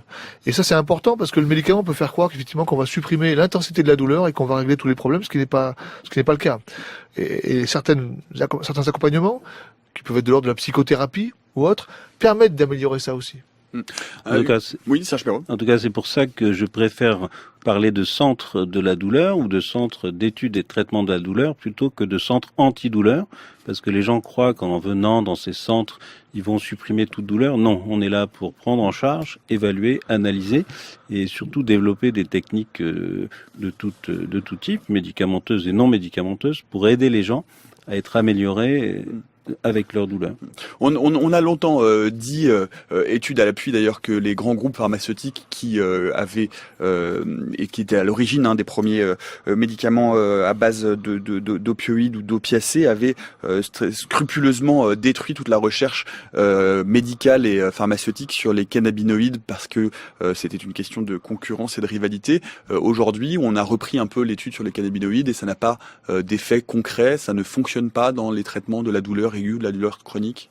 Et ça, c'est important parce que le médicament peut faire croire qu'effectivement qu'on va supprimer l'intensité de la douleur et qu'on va régler tous les problèmes, ce qui n'est pas le cas. Et certains accompagnements, qui peuvent être de l'ordre de la psychothérapie ou autre, permettent d'améliorer ça aussi. Oui, Serge Perrault. En tout cas, c'est pour ça que je préfère parler de centre de la douleur ou de centre d'études et de traitement de la douleur plutôt que de centre antidouleur, parce que les gens croient qu'en venant dans ces centres, ils vont supprimer toute douleur. Non, on est là pour prendre en charge, évaluer, analyser et surtout développer des techniques de tout type, médicamenteuses et non médicamenteuses, pour aider les gens à être améliorés avec leur douleur. On a longtemps dit, études à l'appui d'ailleurs, que les grands groupes pharmaceutiques qui avaient et qui étaient à l'origine des premiers médicaments à base d'opioïdes ou d'opiacés avaient scrupuleusement détruit toute la recherche médicale et pharmaceutique sur les cannabinoïdes parce que c'était une question de concurrence et de rivalité. Aujourd'hui, on a repris un peu l'étude sur les cannabinoïdes et ça n'a pas d'effet concret, ça ne fonctionne pas dans les traitements de la douleur aiguë, de la douleur chronique.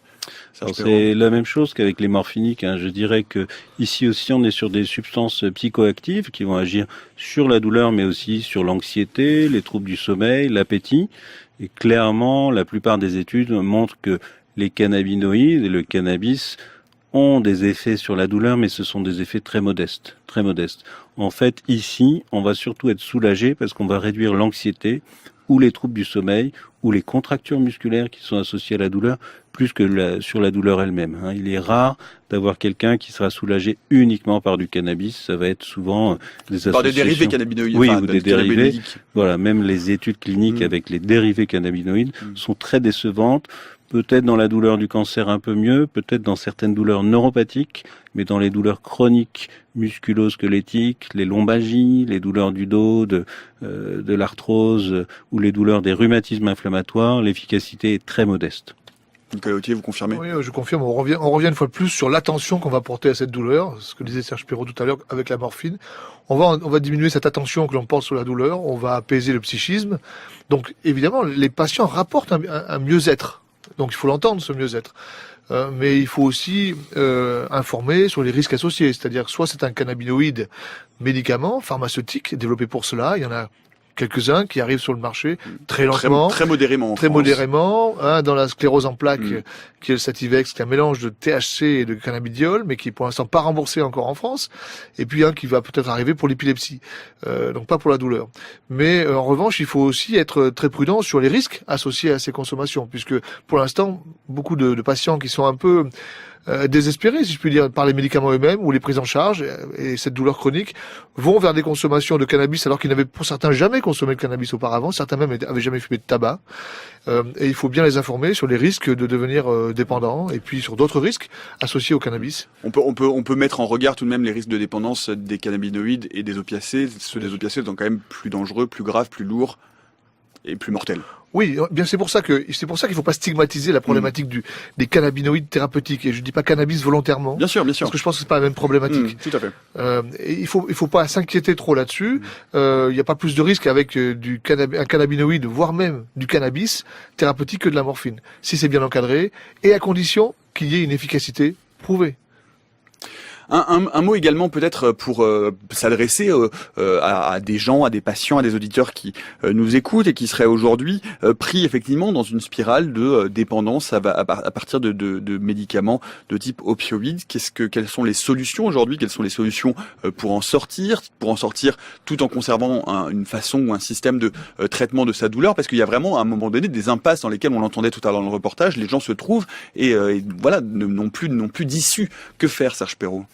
C'est la même chose qu'avec les morphiniques. Je dirais que ici aussi on est sur des substances psychoactives qui vont agir sur la douleur mais aussi sur l'anxiété, les troubles du sommeil, l'appétit. Et clairement, la plupart des études montrent que les cannabinoïdes et le cannabis ont des effets sur la douleur, mais ce sont des effets très modestes, très modestes. En fait, ici, on va surtout être soulagé parce qu'on va réduire l'anxiété ou les troubles du sommeil ou les contractures musculaires qui sont associées à la douleur, plus que sur la douleur elle-même. Il est rare d'avoir quelqu'un qui sera soulagé uniquement par du cannabis. Ça va être souvent des associations. Par des dérivés cannabinoïdes. Oui, ou des dérivés. Voilà, même les études cliniques avec les dérivés cannabinoïdes sont très décevantes. Peut-être dans la douleur du cancer un peu mieux, peut-être dans certaines douleurs neuropathiques, mais dans les douleurs chroniques, musculo-squelettiques, les lombalgies, les douleurs du dos, de l'arthrose ou les douleurs des rhumatismes inflammatoires, l'efficacité est très modeste. Nicolas Autier, vous confirmez? Oui, je confirme. On revient une fois de plus sur l'attention qu'on va porter à cette douleur, ce que disait Serge Perrault tout à l'heure avec la morphine. On va diminuer cette attention que l'on porte sur la douleur, on va apaiser le psychisme. Donc évidemment, les patients rapportent un mieux-être. Donc il faut l'entendre, ce mieux-être. Mais il faut aussi informer sur les risques associés. C'est-à-dire, soit c'est un cannabinoïde médicament, pharmaceutique, développé pour cela. Il y en a quelques-uns qui arrivent sur le marché très lentement. Très modérément. Très modérément. Dans la sclérose en plaques, qui est le Sativex, qui est un mélange de THC et de cannabidiol, mais qui est pour l'instant pas remboursé encore en France. Et puis un qui va peut-être arriver pour l'épilepsie. Donc pas pour la douleur. Mais en revanche, il faut aussi être très prudent sur les risques associés à ces consommations, puisque pour l'instant, beaucoup de patients qui sont un peu désespérés, si je puis dire, par les médicaments eux-mêmes ou les prises en charge et cette douleur chronique vont vers des consommations de cannabis alors qu'ils n'avaient pour certains jamais consommé de cannabis auparavant, certains même avaient jamais fumé de tabac, et il faut bien les informer sur les risques de devenir dépendants et puis sur d'autres risques associés au cannabis. On peut mettre en regard tout de même les risques de dépendance des cannabinoïdes et des opiacés. Ceux des opiacés sont quand même plus dangereux, plus graves, plus lourds et plus mortels. Oui, bien c'est pour ça qu'il faut pas stigmatiser la problématique des cannabinoïdes thérapeutiques. Et je dis pas cannabis volontairement. Bien sûr. Parce que je pense que c'est pas la même problématique. Tout à fait. Et il faut pas s'inquiéter trop là-dessus. Il n'y a pas plus de risque avec un cannabinoïde, voire même du cannabis thérapeutique que de la morphine. Si c'est bien encadré et à condition qu'il y ait une efficacité prouvée. Un mot également peut-être pour s'adresser à des gens, à des patients, à des auditeurs qui nous écoutent et qui seraient aujourd'hui pris effectivement dans une spirale de dépendance à partir de médicaments de type opioïde. Quelles sont les solutions aujourd'hui? Quelles sont les solutions pour en sortir tout en conservant une façon ou un système de traitement de sa douleur? Parce qu'il y a vraiment à un moment donné des impasses dans lesquelles on l'entendait tout à l'heure dans le reportage, les gens se trouvent et voilà, n'ont plus d'issue. Que faire, Serge Perrault?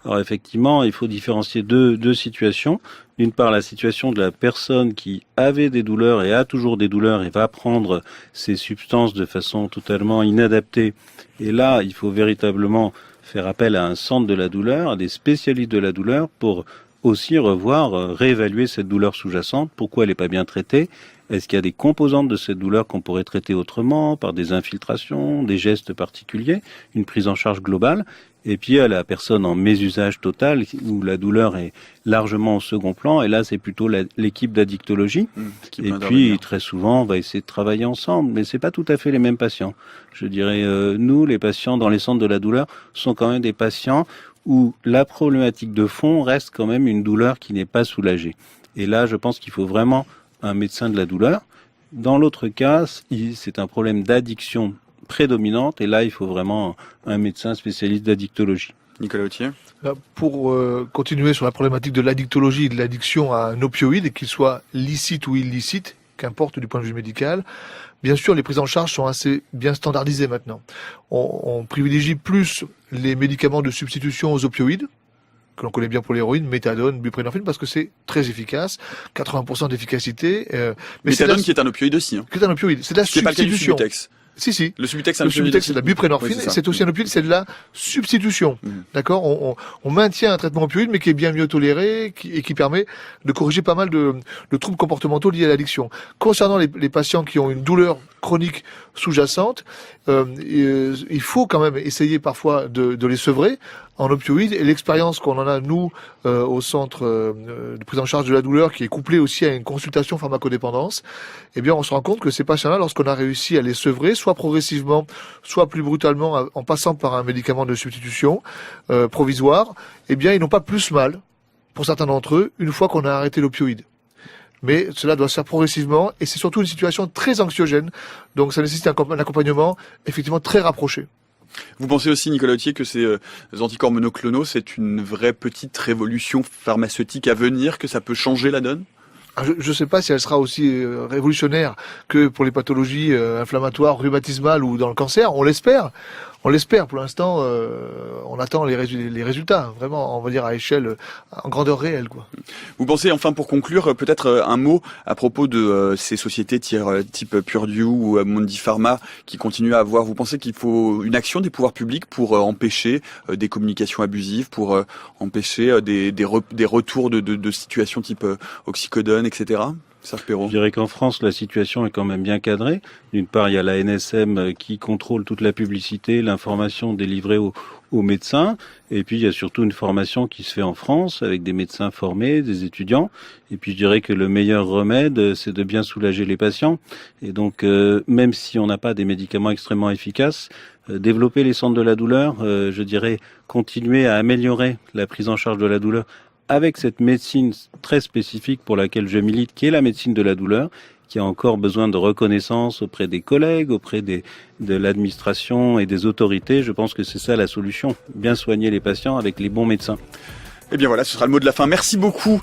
Alors effectivement, il faut différencier deux situations. D'une part, la situation de la personne qui avait des douleurs et a toujours des douleurs et va prendre ces substances de façon totalement inadaptée. Et là, il faut véritablement faire appel à un centre de la douleur, à des spécialistes de la douleur pour aussi réévaluer cette douleur sous-jacente, pourquoi elle n'est pas bien traitée. Est-ce qu'il y a des composantes de cette douleur qu'on pourrait traiter autrement, par des infiltrations, des gestes particuliers, une prise en charge globale? Et puis à la personne en mésusage total, où la douleur est largement au second plan, et là c'est plutôt l'équipe d'addictologie. Et puis très souvent on va essayer de travailler ensemble, mais c'est pas tout à fait les mêmes patients. Je dirais, nous, les patients dans les centres de la douleur, sont quand même des patients où la problématique de fond reste quand même une douleur qui n'est pas soulagée. Et là, je pense qu'il faut vraiment un médecin de la douleur. Dans l'autre cas, c'est un problème d'addiction prédominante, et là, il faut vraiment un médecin spécialiste d'addictologie. Nicolas Authier. Pour continuer sur la problématique de l'addictologie et de l'addiction à un opioïde, qu'il soit licite ou illicite, qu'importe du point de vue médical, bien sûr, les prises en charge sont assez bien standardisées maintenant. On privilégie plus les médicaments de substitution aux opioïdes, que l'on connaît bien pour l'héroïne, méthadone, buprenorphine, parce que c'est très efficace, 80% d'efficacité. Méthadone qui est un opioïde aussi. Qui est un opioïde, c'est de la substitution. Pas le cas du Subutex. Si. Le Subutex, c'est de la buprenorphine, c'est aussi un opioïde, c'est de la substitution. D'accord? On maintient un traitement opioïde, mais qui est bien mieux toléré et qui permet de corriger pas mal de troubles comportementaux liés à l'addiction. Concernant les patients qui ont une douleur chronique sous-jacente, il faut quand même essayer parfois de les sevrer en opioïdes, et l'expérience qu'on en a, nous, au centre de prise en charge de la douleur, qui est couplée aussi à une consultation pharmacodépendance, eh bien, on se rend compte que ces patients-là, lorsqu'on a réussi à les sevrer, soit progressivement, soit plus brutalement, en passant par un médicament de substitution provisoire, eh bien, ils n'ont pas plus mal, pour certains d'entre eux, une fois qu'on a arrêté l'opioïde. Mais cela doit se faire progressivement, et c'est surtout une situation très anxiogène, donc ça nécessite un accompagnement effectivement très rapproché. Vous pensez aussi, Nicolas Authier, que ces anticorps monoclonaux, c'est une vraie petite révolution pharmaceutique à venir, que ça peut changer la donne? Je ne sais pas si elle sera aussi révolutionnaire que pour les pathologies inflammatoires, rhumatismales ou dans le cancer. On l'espère. Pour l'instant, on attend les résultats, vraiment, on va dire à échelle, en grandeur réelle, quoi. Vous pensez, enfin, pour conclure, peut-être un mot à propos de ces sociétés type Purdue ou Mondi Pharma qui continuent à avoir. Vous pensez qu'il faut une action des pouvoirs publics pour empêcher des communications abusives, pour empêcher des retours de situations type oxycodone, etc.? Serge Perrault. Je dirais qu'en France, la situation est quand même bien cadrée. D'une part, il y a la NSM qui contrôle toute la publicité, l'information délivrée aux médecins. Et puis, il y a surtout une formation qui se fait en France avec des médecins formés, des étudiants. Et puis, je dirais que le meilleur remède, c'est de bien soulager les patients. Et donc, même si on n'a pas des médicaments extrêmement efficaces, développer les centres de la douleur, je dirais continuer à améliorer la prise en charge de la douleur avec cette médecine très spécifique pour laquelle je milite, qui est la médecine de la douleur, qui a encore besoin de reconnaissance auprès des collègues, auprès de l'administration et des autorités. Je pense que c'est ça la solution, bien soigner les patients avec les bons médecins. Eh bien voilà, ce sera le mot de la fin. Merci beaucoup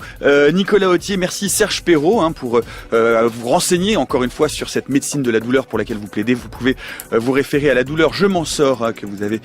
Nicolas Authier, merci Serge Perrault pour vous renseigner encore une fois sur cette médecine de la douleur pour laquelle vous plaidez. Vous pouvez vous référer à La douleur, je m'en sors, que vous avez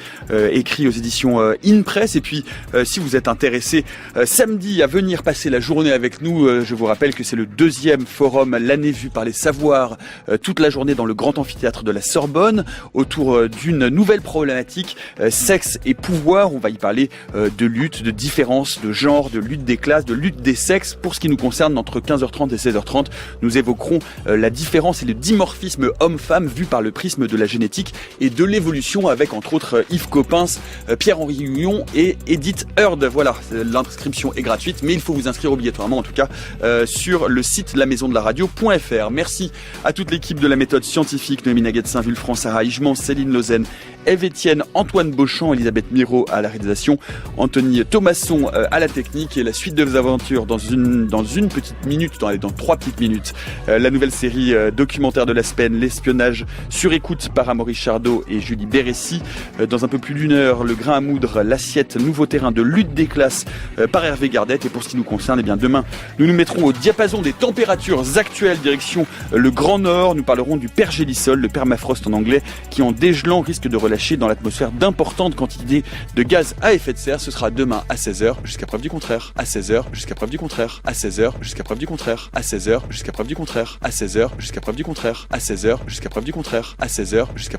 écrit aux éditions InPress. Et puis si vous êtes intéressé samedi à venir passer la journée avec nous, je vous rappelle que c'est le 2e forum L'année vue par les savoirs, toute la journée dans le grand amphithéâtre de la Sorbonne, autour d'une nouvelle problématique, sexe et pouvoir. On va y parler de lutte, de différence, de genre, de lutte des classes, de lutte des sexes. Pour ce qui nous concerne, entre 15h30 et 16h30, nous évoquerons la différence et le dimorphisme homme-femme vu par le prisme de la génétique et de l'évolution avec entre autres Yves Coppens, Pierre-Henri Huillon et Edith Heard. Voilà, l'inscription est gratuite, mais il faut vous inscrire obligatoirement en tout cas sur le site lamaisondelaradio.fr. Merci à toute l'équipe de la méthode scientifique, Noémie Naguet de Saint-Vulfranc, Sarah Hijman, Céline Lausanne Ève Etienne, Antoine Beauchamp, Elisabeth Miro à la réalisation, Anthony Thomasson à la technique. Et la suite de vos aventures dans une petite minute, dans 3 petites minutes. La nouvelle série documentaire de la semaine, l'espionnage sur écoute par Amaury Chardot et Julie Bérécy. Dans un peu plus d'1 heure, le grain à moudre, l'assiette, nouveau terrain de lutte des classes par Hervé Gardette. Et pour ce qui nous concerne, eh bien demain, nous nous mettrons au diapason des températures actuelles, direction le Grand Nord. Nous parlerons du pergélisol, le permafrost en anglais, qui en dégelant risque de relâcher dans l'atmosphère d'importantes quantités de gaz à effet de serre. Ce sera demain à 16h jusqu'à preuve du contraire. À 16h jusqu'à preuve du contraire. À 16h jusqu'à preuve du contraire. À 16h jusqu'à preuve du contraire. À 16h jusqu'à preuve du contraire. À 16h jusqu'à preuve du contraire. À 16h jusqu'à